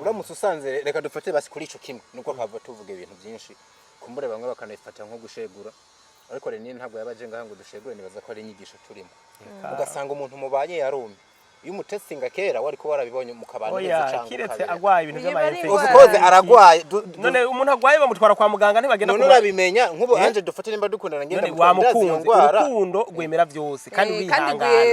uramutse usanze reka dufate basi kuri ico kimwe nuko hava tuvuga ibintu byinshi kumbure bamwe bakanayifata nko gushegura ariko Lenine ntabwo yabaje ngaha ngo dushegure nibaza ko ari inyigisho turimo ugasanga umuntu mubanye yarumye iyo umutestinga kera wari ko warabibonye mukabana neza cyangwa kiretse agwaye ibintu by'amayinfection of course aragwaye none umuntu agwaye bamutwara kwa muganga ntibagenda none urabimenya nkubo Ange dufate nimba dukundana ngenda mukundana urukundo gwemera byose kandi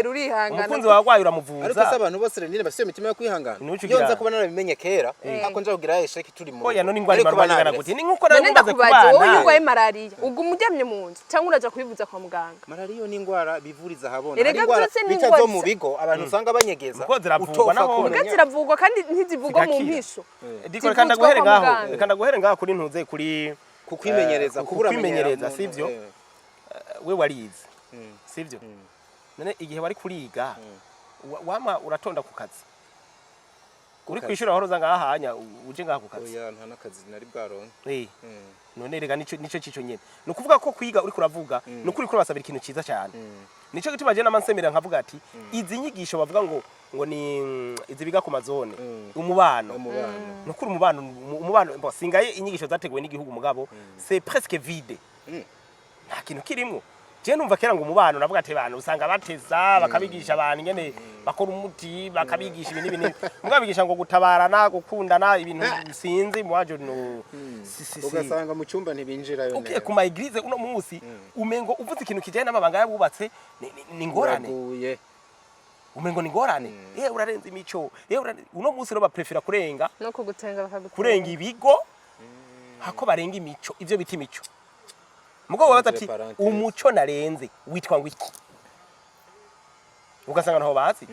urihangana umukunzi wagwaye uramuvuza ariko se abantu bose Lenine bafite imitima yo kwihangana yonza kuba narabimenye kera ako nje kugira yesheke turi mu oya none ingwara marwanya gute ni nkuko nari maze kubana wowe ugwaye malaria ubwo umujyamye mu nzu cyangwa uraja kubivuza kwa muganga malaria ni ingwara bivuriza habona ari ingwara bicazo mu bigo abantu usanga banyegeza ziravugwa naho ziravugwa kandi ntizivugwa mu mpisho diko reka ndaguhere ngaho kuri ntuze kuri kukwimenyereza kwimenyereza sivyo we warize sivyo none igihe wari kuriga wama uratonda ku kazi uri kwishura horo zanga ahanya uje ngaho ku kazi oya nta nakazi nari bwaronke none rega nico cico nyene nukuvuga ko kwiga uri kuravuga nukuri kuri basabira ikintu ciza cyane nico gituma je namansemera nkavuga ati izi nyigisho bavuga ngo ni izi biga ku mazone umubano nukuri umubano singaye inyigisho zateguwe n'igihugu mugabo c'est presque vide nta kintu kirimo je numva kera ngo umubano navuga ati abantu usanga bateza bakabigisha abantu nyene bakora umuti bakabigisha ibintu ibintu mugabigisha ngo gutabarana gukundana ibintu sinzi mwaje no ugasanga mu cyumba ntibinjirayo neza ku ma eglise uno munsi umengo uvuze ikintu kijanye n'amabanga yabubatse ni ngorane umengo ni ngorane urarenza imico uno munsi no baprefera kurenga no kugutenga kurenga ibigo hako barenga imico ivyo biti imico mugabo wabaza ati umuco narenze witwa ngo iki ugasanga naho bazi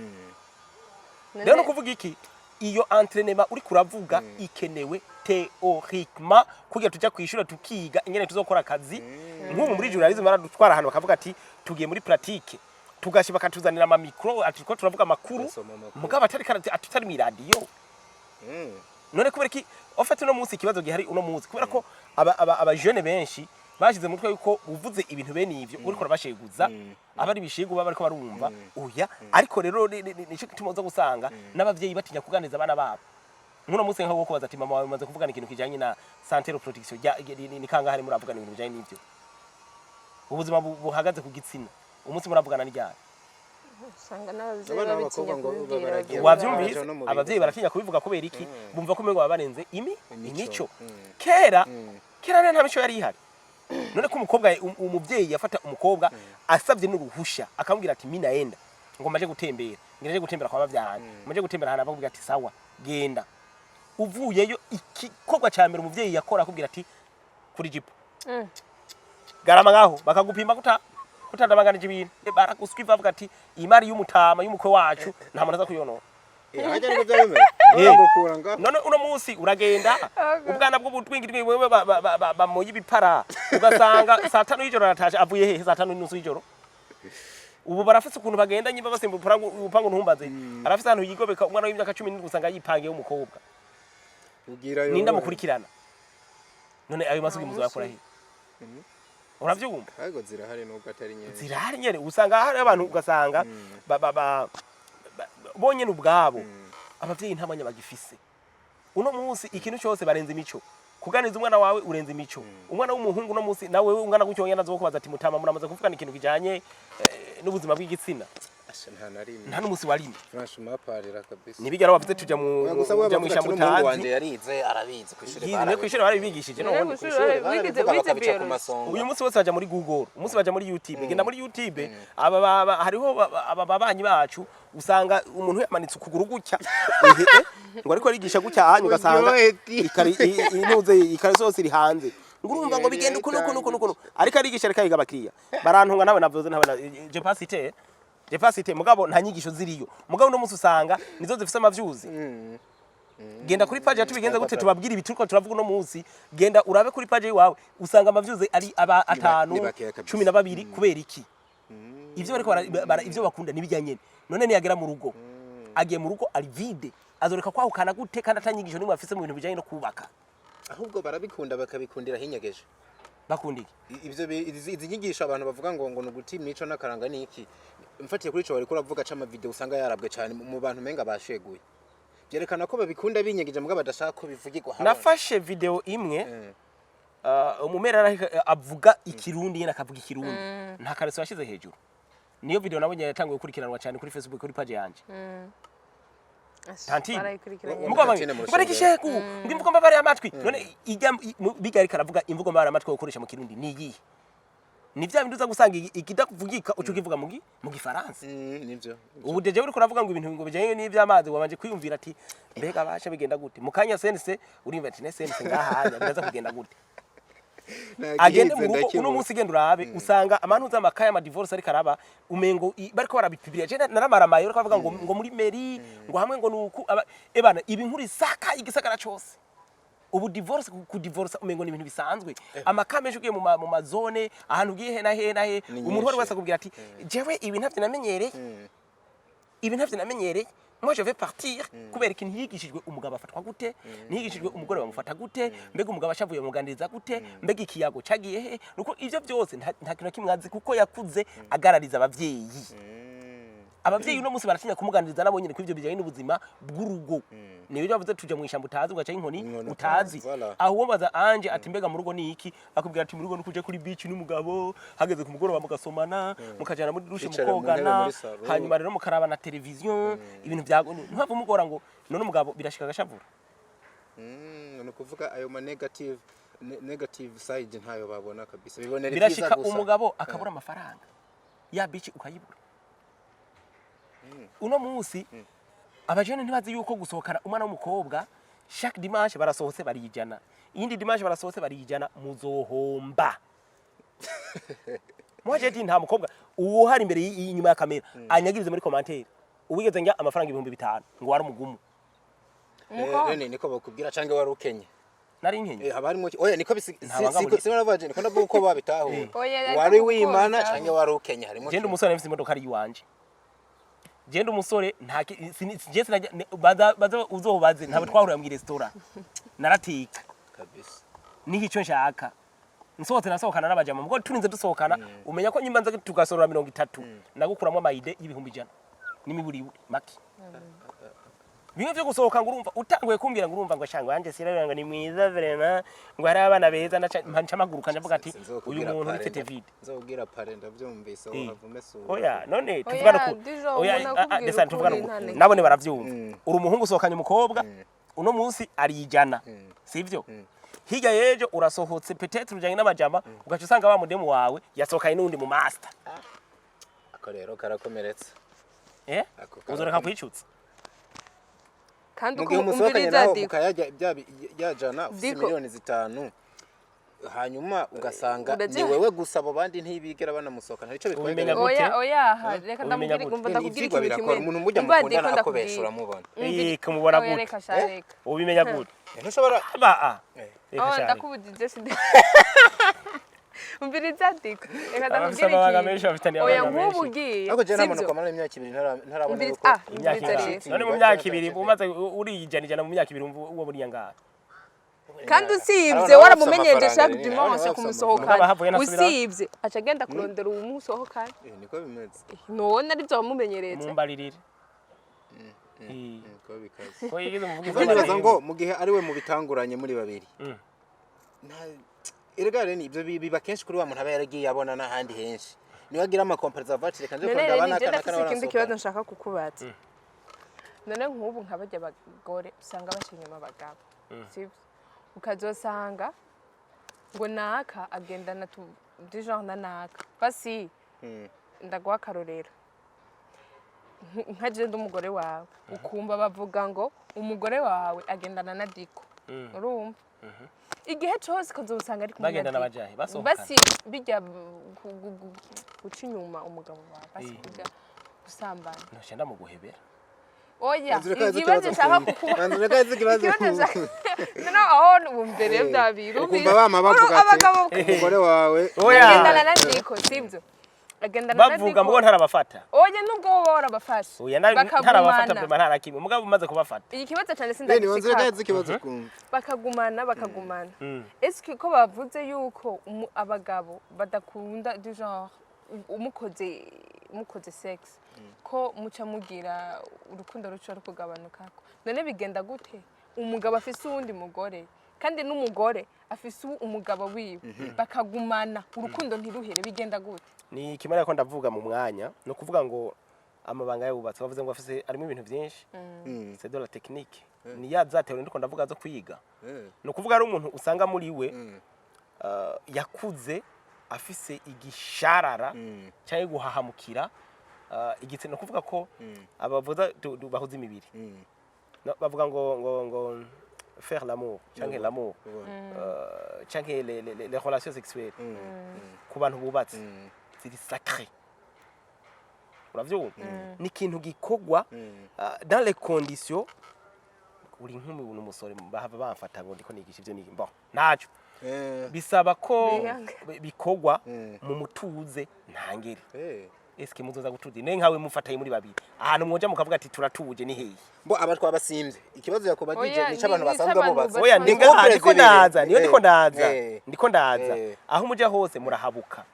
rero no kuvuga iki iyo entraînement uri kuravuga ikenewe théoriquement kugira tujya kwishura tukiga ingene tuzokora akazi nk'ubu muri journalisme baradutwara ahantu bakavuga ati tugiye muri pratique tugashiba katuzanira ama micro ati ko turavuga makuru mugabo atari karati atutari mi radio none kubera ki ofete no munsi kibazo gihari uno munsi kubera ko aba jeune benshi bashize mutwe yuko uvuze ibintu bene ivyo uri ko rabasheguza abari bishigo baba ariko barumva oya ariko rero nico kitumoza gusanga n'abavyeyi batinya kuganiza abana babo nkuno munsi nkaho kubaza ati mama wamaze kuvugana ikintu kijanye na santé reproduction ni kanga hari muravugana ibintu bijanye n'ivyo ubuzima buhagaze ku gitsina umunsi muravugana n'ijyana usanga n'abavyeyi babitinya kubibwira wavyumvise abavyeyi baratinya kubivuga kubera iki bumva ko mengo babarenze imico kera nta mico yari ihari none ko umukobwa umuvyeyi yafata umukobwa asavye n'uruhusha akamubwira ati mina enda ngo maje gutembera ngiraje gutembera kwa bavyaranye maje gutembera hana bakubwira ati sawa genda uvuyeyo ikikogwa ca mbere umuvyeyi yakora akubwira ati kuri jipo garama ngaho bakagupima kutandabangana ibintu barakuswiva bavuga ati imari y'umutama y'umukwe wacu nta muntu aza kuyonora hajya niko byaremeye ngokura none uno munsi uragenda ubwana bwo butwingirwe wewe bamoye ibipara ugasanga saa 5 y'ijoro natasha avuye hehe saa 5:30 y'ijoro ubu barafise ukuntu bagenda nyimba basemba upangu ntumbaze arafise ahantu yigobeka umwana w'imyaka 17 gusanga yipangiye umukobwa ugira yo ninda mukurikirana none ayo masugi muzo yakora he uravyumva ariko zirahari nubwo atari nyene zirahari nyene usanga hari abantu ugasanga bonye n'ubwabo abavyeyi ntamanya bagifise uno munsi ikintu cyose barenze imico kuganiza umwana wawe urenze imico umwana w'umuhungu no munsi nawe ungana gucyo yanazo kubaza ati mutama muramaze kuvugana ikintu kijanye n'ubuzima bw'igitsina nta n'umusi warime franchement parira kabisa nibigera wavuze tuja mu ishamutazi wanje yarize arabizi kwishire barabigishije none uyu munsi wose baja muri Google umunsi baja muri YouTube genda muri YouTube aba hariho ababanyi bacu usanga umuntu yamanitse ukuguru gutya ngo ariko arigisha gutya hanyu ugasanga ikari sose iri hanze ngurumva ngo bigenda uko ariko arigisha reka yiga bakiriya barantunga nawe navuze nawe je pasite mugabo nta nyigisho ziriyo mugabo no munsi usanga nizo zifise amavyuzi genda kuri page yatubigenza gute tubabwira ibituruko turavuga no munsi genda urabe kuri page yawe usanga amavyuzi ari aba 5 12 kubera iki ivyo bariko ivyo bakunda nibijyanye none niyagera mu rugo agiye mu rugo ari vide azoreka kwahukana gute kandi atanyigisho nimwe afise mu bintu bijanye no kubaka ahubwo barabikunda bakabikundira hinyegeje bakundiki ivyo izi nyigisho abantu bavuga ngo nuguti mico nakaranga niki mfatiye kuri cyo bari kuravuga ca ama video usanga yarabwe cyane mu bantu menga basheguye byerekana ko babikunda binyegeje mugabo badashaka ko bivugirwa hano nafashe video imwe umumera avuga ikirundi yena akavuga ikirundi nta kareso yashize hejuru niyo video nabonye yatanguye gukurikiranwa cyane kuri Facebook kuri page yanje tanti mugabo bari gishegu ndimvuga mbabare amatwi none ijya bigari karavuga imvugo mbabare amatwi ukoresha mu kirundi niyi ni vya bintu uza gusanga ikidakuvugika uco kivuga mu gifaransa nivyo ubu deje uri kuravuga ngo ibintu ngo bijanye n'ivyamazi wabanje kwiyumvira ati mbega basha bigenda gute mukanya sense urimva ati ne sense ngahanya bizaza kugenda gute agende mu rugo uno munsi genda urabe usanga amantu z'amakaya ama divorce ari karaba umengo bariko barabipibira je naramaramaye uri kuvuga ngo muri meri ngo hamwe ngo nuku ebana ibi nkuri saka igisagara cyose ubu divorce ku divorce umengo ni ibintu bisanzwe amakameje ugiye mu mazone ahantu ugiye he umuntu wari wese akubwira ati jewe ibi ntavye namenyereye moi je vais partir kubera ikintu yigishijwe umugabo afatwa gute niyigishijwe umugore bamufata gute mbega umugabo ashavuye mugandiriza gute mbega ikiyago cagiye he nuko ivyo byose nta kintu kimwazi kuko yakuze agarariza abavyeyi abavyeyi uno munsi baratinya kumuganiriza nabo nyine kw'ivyo bijanye n'ubuzima bw'urugo niyo bavuze tuja mu ishyamba utazi ugaca inkoni utazi aho wumbaza Ange ati mbega mu rugo ni iki akubwira ati mu rugo nukuje kuri beach n'umugabo hageze ku mugoroba mugasomana mukajana muri dushe mukogana hanyuma rero mukaraba na televiziyo ibintu byago ntava mugora ngo none umugabo birashika gashavura no kuvuga ayo ma negative side ntayo babona kabisa bibonera birashika umugabo akabura amafaranga ya beach ukayibura uno munsi abajene ntibazi yuko gusohokana umwana w'umukobwa chaque dimanche barasohotse barijana iyindi dimanche barasohotse barijana muzohomba mwaje ati nta mukobwa uwo hari imbere y'inyuma ya kamera anyagirize muri commentaire ubigeze njya amafaranga 5,000 ngo wari umugumu none niko bakubwira canke wari ukenye nari nkenye habarimo oya niko sinabavaje niko ndavuga uko babitaho wari wimana canke wari ukenye harimo genda umusore mfite imodoka ari yiwanje genda umusore nta baza uzobaze ntabwo twahurira mu restaurant narateka kabisa niho icyo nshaka nsohotse nasohokana n'abajama mugo turinze dusohokana umenya ko nyimba nza tugasorora 30 nagukuramo amayide y'ibihumbi 100 n'imiburi maki bimwe byo gusohoka ngo urumva utanguye kumbira ngo urumva ngo shangwa Ange sirabanga ni mwiza vrema ngo hari abana beza nca magurukanya avuga ati uyu muntu ni David nzobwira pare ndavyumvise aho havume so oya none tuvugana ko oya desa tuvugana ko nabone baravyumva uri umuhungu usohokanye umukobwa uno munsi arijana sivyo higa yejo urasohotse peut-être ujanye n'abajama ugaca usanga wa mudemu wawe yasohokanye n'undi mu master ako rero karakomeretse uzoreka kwicutsa kandi uko umviriza yajana ufite miliyoni 5 hanyuma ugasanga ni wewe gusa abo bandi ntibigera banamusoka ntacyo bitwaye oya reka ndamubwira ngumva ndakubwira ikintu kimwe umuntu mujya mukundana akobesha uramubona kumubona gute ubimenya gute ntushobora ndakubudije sinde umviriza diko reka ndamubwira iki oya nk'ubugiye ako je namuntu kamara imyaka 2 ntarabona uko none mu myaka 2 umaze urijana mu myaka 2 uwo buriya ngaha kandi usibye waramumenyeje chaque dimanche kumusohokana usibye aca agenda kurondera umusohokana niko bimeze none ari byo wamumenyereze mumbaririre niko bikaze ko yigize muvugize nibaza ngo mu gihe ari we mu bitanguranye muri babiri irigare ni ibyo biba kenshi kuri wa muntu aba yaragiye abona n'ahandi henshi niba agira ama comparaison vatire kandi ko ndabana kana ikindi kibazo nshaka kukubaza none nk'ubu nk'abajya abagore usanga bashinyuma abagabo sibyo ukazosanga ngo naka agendana du genre na naka basi ndagwa karorero nkaje ndumugore wawe ukumva bavuga ngo umugore wawe agendana na diko urumva igihe cyose kazosanga ari kumwe bagendana bajahe basohokana basi bijya guca inyuma umugabo wawe basi bijya gusambana nashenda mu guhebera oya ikibazo nshaka kukuba no aho umbere byabiru ukumva bama bavuga ati umugore wawe agendana na diko sibyo agendana na diko bavuga ngo ntarabafata oya nubwo wowe warabafashe oya ntarabafata bema ntarakimwe mugabo umaze kubafata iki kibazo cyane sindagishika kumva bakagumana eske ko bavuze yuko abagabo badakunda du genre umukoze sexe ko muca mugira urukundo ruca rukugabanuka none bigenda gute umugabo afise uwundi mugore kandi n'umugore afise umugabo wiwe bakagumana urukundo ntiruhere bigenda gute ni kimara ko ndavuga mu mwanya no kuvuga ngo amabanga y'ububatsi bavuze ngo afise arimo ibintu byinshi c'est de la technique ni yazatewe ndiko ndavuga zo kwiga no kuvuga ari umuntu usanga muri we yakuze afise igisharara cyaye guhahamukira igitsina kuvuga ko abavuza bahuza imibiri bavuga ngo faire l'amour canke l'amour canke les relations sexuelles ku bantu bubatse c'est sacré uravyumva ni ikintu gikogwa dans les conditions uri nk'umuntu umusore bahava bamfata ngo ndiko nigisha ivyo nigimba naco bisaba ko bikogwa mu mutuze ntangere eske muzoza gutuze ne nkawe mufataye muri babiri ahantu mwoja mukavuga ati turatuje ni heyi bo abatwa basimvye ikibazo yakobagije ni cy'abantu basanzwe mubaza oya ndiko ndaza aho muja hose murahabuka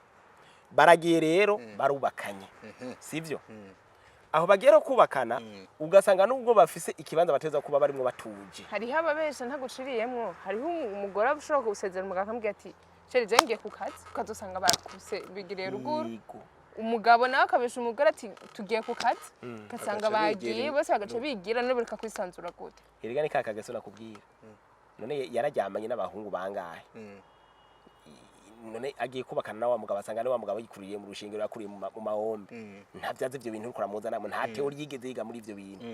baragiye rero barubakanye sivyo aho bagera kubakana ugasanga nubwo bafise ikibanza bateza kuba barimo batuje hariho ababesha ntaguciriyemwo hariho umugore ushobora gusezera umugabo akamubwira ati sheri je ngiye ku kazi ukazosanga barakuse bigiriye ruguru umugabo nawe akabesha umugore ati tugiye ku kazi ugasanga bagiye bose bagaca bigira none bureka kwisanzura gute erega ni kakageso nakubwira none yarajyamanye n'abahungu bangahe none agiye kubakana na wa mugabo asanga ni wa mugabo yikuriye mu rushingiro yakuriye mu mahombe nta byaze ibyo bintu ukora muza namwe nta teori yigeze yiga muri ibyo bintu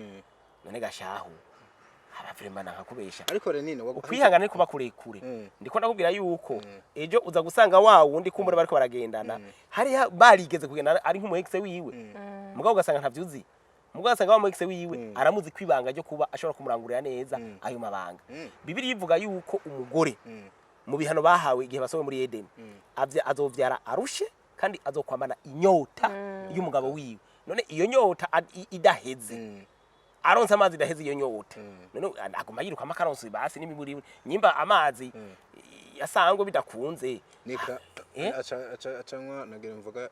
none gashahu abavuremana nkakubesha ariko Lenine ukwihangana kuba kurekure ndiko ndakubwira yuko ejo uza gusanga wa wundi kumbure bariko baragendana hari barigeze kugenda ari nk'umu ex wiwe mugabo ugasanga ntavyuzi mugabo ugasanga wa mu ex wiwe aramuzi kwibanga ryo kuba ashobora kumurangurira neza ayo mabanga bibiri yivuga yuko umugore mu bihano bahawe igihe basowe muri Eden azovyara arushe kandi azokwamana inyota y'umugabo wiwe none iyo nyota idaheze aronse amazi daheze iyo nyota none aguma yiruka amakaronsi basi n'imiburi nyimba amazi yasango bidakunze nika acanywa nagira mvuga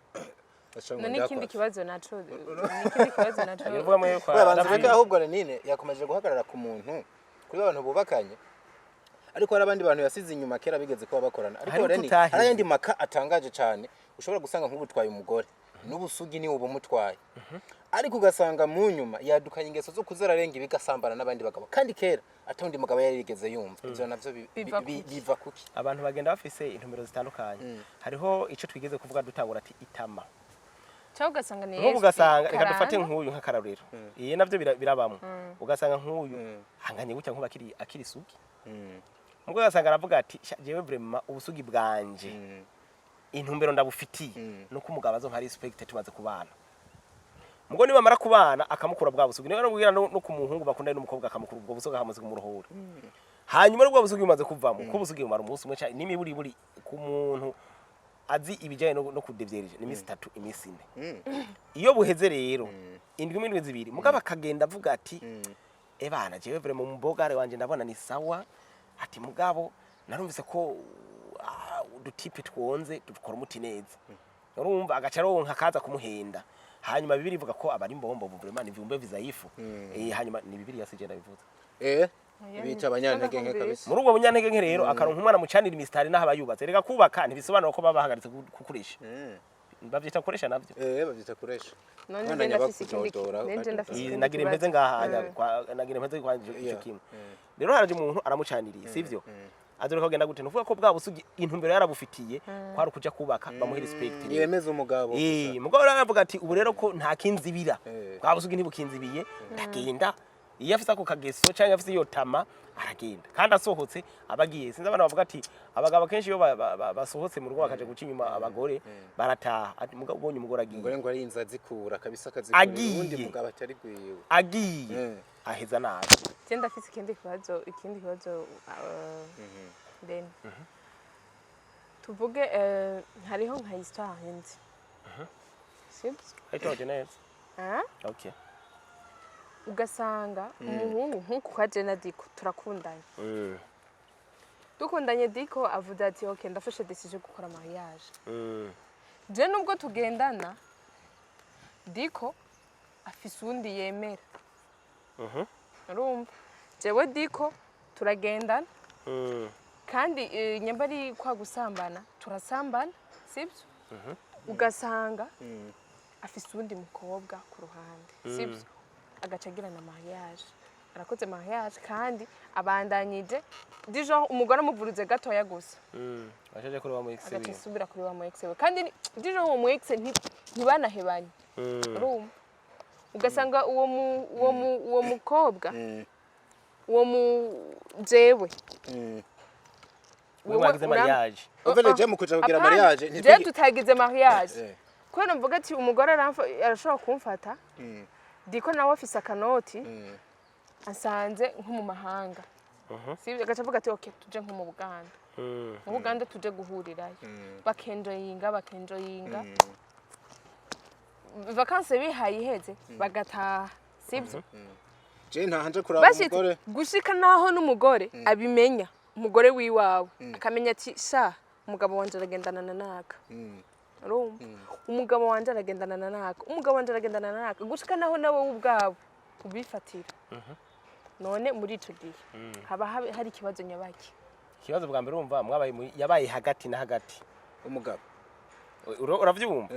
none ikindi kibazo naco ikindi kibazo naco bivuga mwe kwa abanze ahubwo Lenine yakomeje guhagarara ku muntu kuri abantu bubakanye ariko hari abandi bantu yasize inyuma kera bigeze ko bakorana ariko Lenine hari yandi maka atangaje cyane ushobora gusanga nk'ubutwaye umugore n'ubusugi ni ubu mutwaye ariko ugasanga mu nyuma yadukanye ingeso zo kuzararenga bigasambana n'abandi bagabo kandi kera atundi mugabo yari yigeze yumva ivyo navyo biva kuki abantu bagenda bafise intumbero zitandukanye hariho ico twigeze kuvuga dutangura ati itama cyo ugasanga ni Yesu ugasanga reka dufate nk'uyu nk'akarorero iye navyo birabamwe ugasanga nk'uyu hanganye gutya nkuba akiri sugi mugo ugasanga aravuga ati jewe vraiment ubusugi bwanje intumbero ndabufitiye nuko umugabo azo nka respect tumaze kubana mugo niba mara kubana akamukura bwa busugi niba nubwira no kumuhungu bakundana n'umukobwa akamukura ubwo busugi hamaze kumuruhura hanyuma rwo busugi bumaze kuvamo ko busugi umara umunsi umwe n'imiburi buri ku muntu azi ibijaye no kudevyereje ni misi 3 imisi 4 iyo buheze rero indwi mindwi zibiri mugabo akagenda avuga ati ebana jewe vraiment mu mbogare wanje ndabona ni sawa ati mugabo narumvise ko udutipe twonze dukora umuti neza urumva agacaronka kaza kumuhenda hanyuma bibiri ivuga ko abari mbombo vraiment ivyumbe vizayifu hanyuma ni bibiri yasije bivuze bica abanyantege nke kabisa muri ubwo bunyantege nke rero akaronka umwana mucanira imistari naho abayubatse rega kubaka ntibisobanura ko babahagaritse kukuresha bavyita kuresha navyo bavyita kuresha none ndafise ikindi nagira impeze ngaha nagira impeze kwa ico kimwe rero haraje umuntu aramucaniriye sivyo adoreka kugenda gute nuvuga ko bwa busugi intumbero yarabufitiye kwari kuja kubaka bamuhe respect yemeza umugabo mugabo aravuga ati ubu rero ko nta kinzibira bwa busugi ntibukinzibiye ndagenda iyo afise ako kageso cyangwa afise iyo tama aragenda kandi asohotse abagiye sinzi abana bavuga ati abagabo kenshi iyo basohotse mu rugo bakaje guca inyuma abagore barataha ati mugabo ubonye umugore agiye umugore ngo ari inzazi kura kabisa kazikura ubundi mugabo atari gwiwe agiye aheza nabi cyenda afise ikindi kibazo then tuvuge hariho nka histoire nzi sibyo itoje neza okay ugasanga umuhungu nkuko kwa Jena Diko turakundanye dukundanye Diko avuga ati okay ndafashe decision gukora mariage je nubwo tugendana Diko afise undi yemera urumva jewe Diko turagendana kandi nyamba ari kwa gusambana turasambana sibyo ugasanga afise undi mukobwa ku ruhande sibyo agacagira na mariage arakoze mariage kandi abandanyije dijo umugore amuvuruze gatoya gusa ashaje kuri wa mu ex agasubira kuri wa mu ex kandi dijo uwo mu ex ntibanahebanye urumva ugasanga uwo mukobwa uwo mu jewe wagize mariage je mu kuja kugira mariage je tutagize mariage kwera mvuga ati umugore arashobora kumfata Diko nawe afise akanoti asanze nko mu mahanga sivyo agacavuga ati okay tuje nko mu Buganda mu Buganda tuje guhurirayo bakenjoyinga vacances bihaye iheze bagataha sivyo je ntahanje kuraba umugore gushika naho n'umugore abimenya umugore wiwawe akamenya ati sha umugabo wanje aragendana naka urumva umugabo wanje aragendana naka umugabo wanje aragendana naka gushika naho nawe ubwabo ubifatira none muri ico gihe haba hari ikibazo nyabaki ikibazo bwa mbere urumva mwabaye yabaye hagati na hagati umugabo uravyumva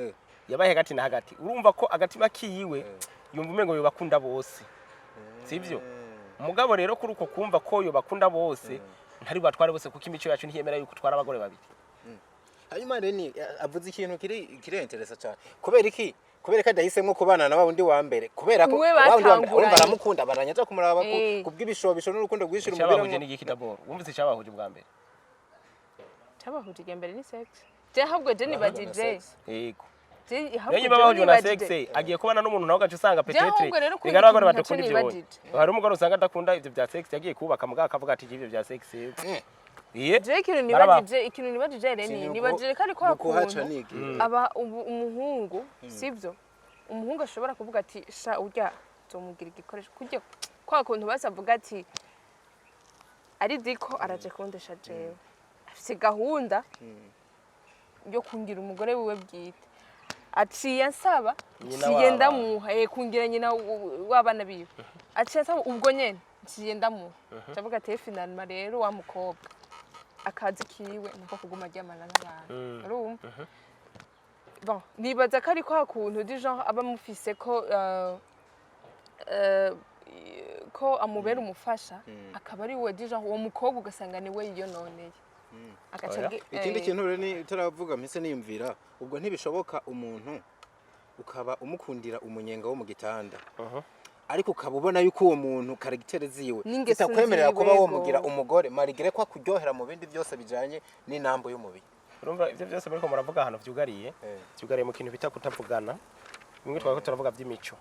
yabaye hagati na hagati urumva ko agatima kiyiwe yumva umengo yobakunda bose sivyo umugabo rero kuri uko kumva ko yobakunda bose ntari batware bose kuko imico yacu ntiyemera yuko twara abagore babiri hanyuma reni avuze ikintu kiri interesa cyane kubera ko adahisemwe kubana na wundi wa mbere kubera ko urumva aramukunda baranyaza kumuraba kubw'ibishobisho n'urukundo rwishira umubiri cyabahuje n'igiki d'abord wumvise cyabahuje bwa mbere cyabahuje mbere ni sexe je ahubwo je nibagije yego Yenye babahuje na sexe agiye kubana n'umuntu nawe gace usanga petetre bigara abagore badakunda ibyo hari umugore usanga adakunda ibyo bya sexe yagiye kubaka muga akavuga ati ibyo bya sexe iye je ikintu nibagije reni nibagije kari ko hakuntu aba umuhungu sivyo umuhungu ashobora kuvuga ati sha urya zomugira igikoresho kujye kwa kuntu basavuga ati ari diko araje kundesha jewe afite gahunda yo kungira umugore wiwe bwite aciye ansaba ciye ndamuha kungira nyina w'abana biwe aciye ansaba ubwo nyene ciye ndamuha ndavuga ati finalement rero wa mukobwa akazi kiwe nuko kuguma ryamana n'abantu urumva bon nibaza ko ari kwa kuntu di genre aba mufise ko amubera umufasha akaba ari we di genre uwo mukobwa ugasanga ni we yiyononeye ikindi kintu rero ni turavuga mpise niyumvira ubwo ntibishoboka umuntu ukaba umukundira umunyenga wo mu gitanda ariko ukaba ubona yuko uwo muntu karaktere ziwe zitakwemerera kuba wo mugira umugore marigire ko kuryohera mu bindi byose bijanye n'inambo y'umubiri urumva ivyo byose bariko muravuga ahantu vyugariye mu kintu bita kutavugana bimwe twako turavuga vy'imico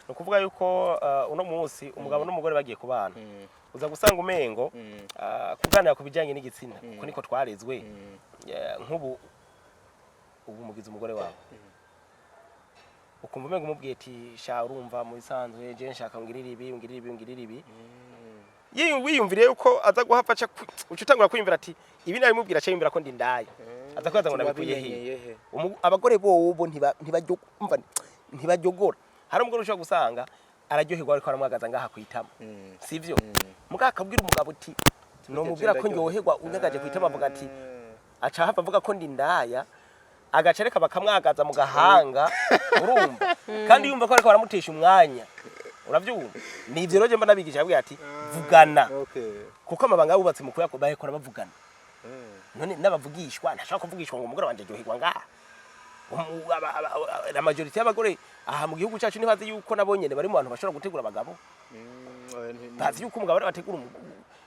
no kuvuga yuko uno munsi umugabo n'umugore bagiye kubana uza gusanga umengo kuganira ku bijanye n'igitsina kuko niko twarezwe nk'ubu mugize umugore wawe ukumva umengo umubwiye ati sha urumva mu bisanzwe je nshaka ngirira ibi wiyumviriye yuko aza guhapfa aca ucutangura kwiyumvira ati ibi nawe mubwira aca yumvira ko ndi ndaye aza kwaza ngo nabikuye he abagore bobo ntibajogora hari umugore ushobora gusanga araryoherwa ariko aramwagaza ngaha kwitama sivyo muga akabwira umugabo uti no mubwira ko ndyoherwa unyagaje kwitama avuga ati aca hava avuga ko ndi ndaya agacereka bakamwagaza mu gahanga urumva kandi yumva ko ariko baramutesha umwanya uravyumva nivyo roje mba nabigisha abwiye ati vugana kuko amabanga yabubatse mu kuyako bahekora bavugana none nabavugishwa ntashaka kuvugishwa ngo umugore wanje aryoherwa ngaha la majorité y'abagore aha mu gihugu cyacu nibazi yuko nabonyene bari mu bantu bashobora gutegura abagabo bazi yuko umugabo ari bategura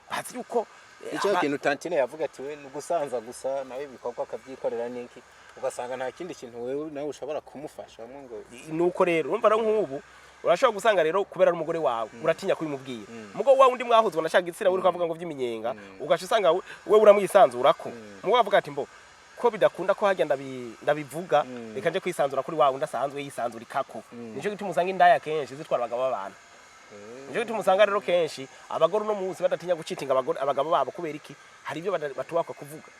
bazi yuko icyo kintu Tantine yavuga ati we nugusanza gusa nawe bikorwa akavyikorera niki ugasanga nta kindi kintu wewe nawe ushobora kumufasha ngo nuko rero urumva nk'ubu urashobora gusanga rero kubera n'umugore wawe uratinya kubimubwira mugo wawe undi mwahuzwa nashaka gitsira uri kwavuga ngo vy'iminyenga ugaca usanga we uramwisanzurako mugo avuga ati mbo ko bidakunda ko hagenda ndabivuga reka nje kwisanzura kuri wawe ndasanzwe yisanzurikako nico gituma usanga indaya kenshi zitwara abagabo b'abantu nico gituma usanga rero kenshi abagore no munsi badatinya gucitinga abagabo babo kubera iki hari ibyo batuwakwa kuvuga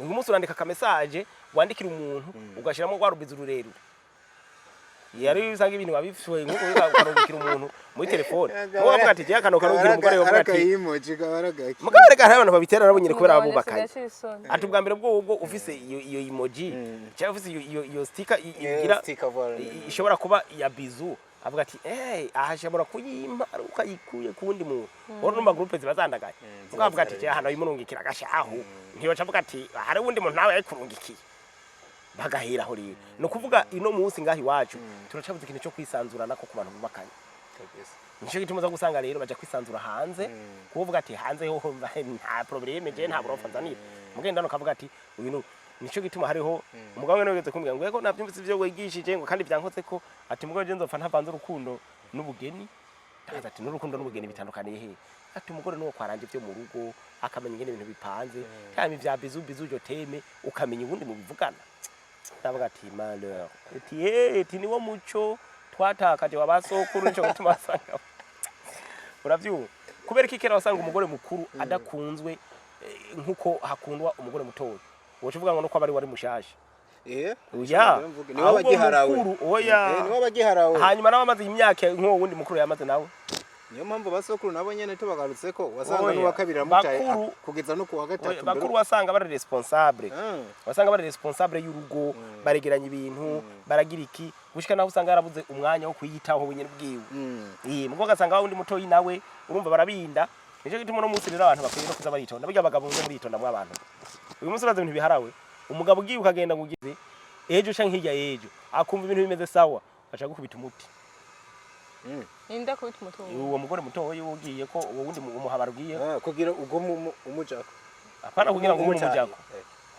uyu munsi urandika ka message wandikira umuntu ugashiramo rwa rubizi rurerure yari usanga ibintu babifuye ngo ukarungikira umuntu muri telefone ngo bavuga ati je akano karungira umugore wavuga ati mugare ga abantu babitera nabo nyine kubera abubakanye ati ubwa mbere bwo ufise iyo emoji cyangwa ufise iyo sticker igira ishobora kuba ya bizu avuga ati aha shobora kuyimpa ukayikuye kundi mu oro numba groupe zibazandagaye ukavuga ati je hano yimurungikira gashaho ntiyo cavuga ati hari wundi muntu nawe yakurungikiye bagahira aho rero no kuvuga ino munsi ngahi wacu turacabuze ikintu cyo kwisanzurana ko ku bantu bubakanye nico gituma za gusanga rero baje kwisanzura hanze kuvuga ati hanze ho nta probleme je nta burofa nzanira mugenda no kavuga ati uyu nico gituma hariho umugabo we wegeze kumbwira ngo yego navyumvise ivyo wegishije ngo kandi byankotse ko ati mugabo je nzopfa ntavanze urukundo n'ubugeni ati n'urukundo n'ubugeni bitandukaniye he ati umugore nuwo kwaranje byo mu rugo akamenya ingene ibintu bipanze kandi ivya bizu jo teme ukamenya ubundi mu bivugana ndavuga ati malheur eti niwo muco twatakaje wabasokuru nico gutuma asanga uravyuba kubera ikikera wasanga umugore mukuru adakunzwe nkuko hakundwa umugore mutoya wocuvuga ngo nuko abari wari mushasha oya niwe bagiharawe oya niwe bagiharawe hanyuma nawe amaze imyaka nk'uwo wundi mukuru yamaze nawe niyo mpamvu basokuru nabo nyene tubagarutse ko wasanga n'uwa kabiri ramutaye kugeza no kuwa gatatu bakuru wasanga bari responsable wasanga bari responsable y'urugo baregeranya ibintu baragira iki gushika naho usanga yarabuze umwanya wo kuyitaho wenyene bwiwe mugo gasanga wundi mutoyi nawe urumva barabinda nico gituma no munsi rero abantu bakwiye no kuza baritonda burya abagabo muri itonda mu abantu uyu munsi uraze ibintu biharawe umugabo ugiye ukagenda ngugize ejo canke hirya ejo akumva ibintu bimeze sawa aca gukubita umuti Inda kubita umutungo. Uwo mugore mutoyi ugiye ko uwo wundi umuhabara ugiye kugira ubwo umujako. Apana kugira ngo umujako.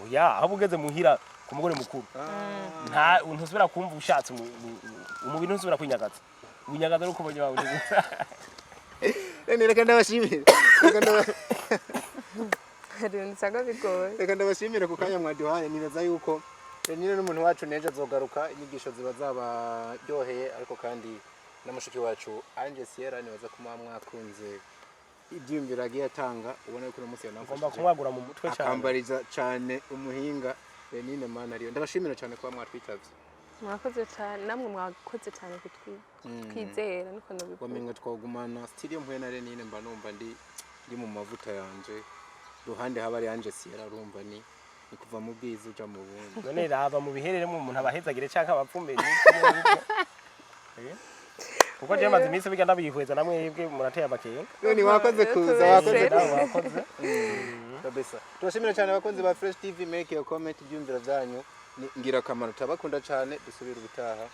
Oya aho bugeze muhira ku mugore mukuru. Nta ntusubira kumva ushatse mu bintu ntusubira kwinyagaza. Winyagaza no kubonye wawe neza. Reka ndabashimire. Nsanga bigoye. Reka ndabashimire ku kanya mwaduhaye nibaza yuko nyine n'umuntu wacu neje azogaruka inyigisho ziba zabaryoheye ariko kandi namushiki wacu Ange Sierra nibaza kuma mwakunze ibyumvira agiye atanga ubona yuko umunsi yanagomba kumwagura mu mutwe cyane akambariza cyane umuhinga Lenine Manariyo ndabashimira cyane kuba mwatwitavye mwakoze cyane namwe mwakoze cyane kutwizera niko nabiko wamenga twagumana studio mpuye na Lenine mba numva ndi mu mavuta yanje ruhande haba ari Ange Sierra urumva ni kuva mu bwiza uja mu bundi none raba mu biherere mu umuntu abahezagire canka abapfumbere kuko je maze iminsi bigenda bihweza namwe yebwe murateye abakenga none wakoze kuza wakoze kabisa turashimira cyane abakunzi ba Fresh TV make your comment byumvira byanyu ngira kamaro tabakunda cyane dusubira ubutaha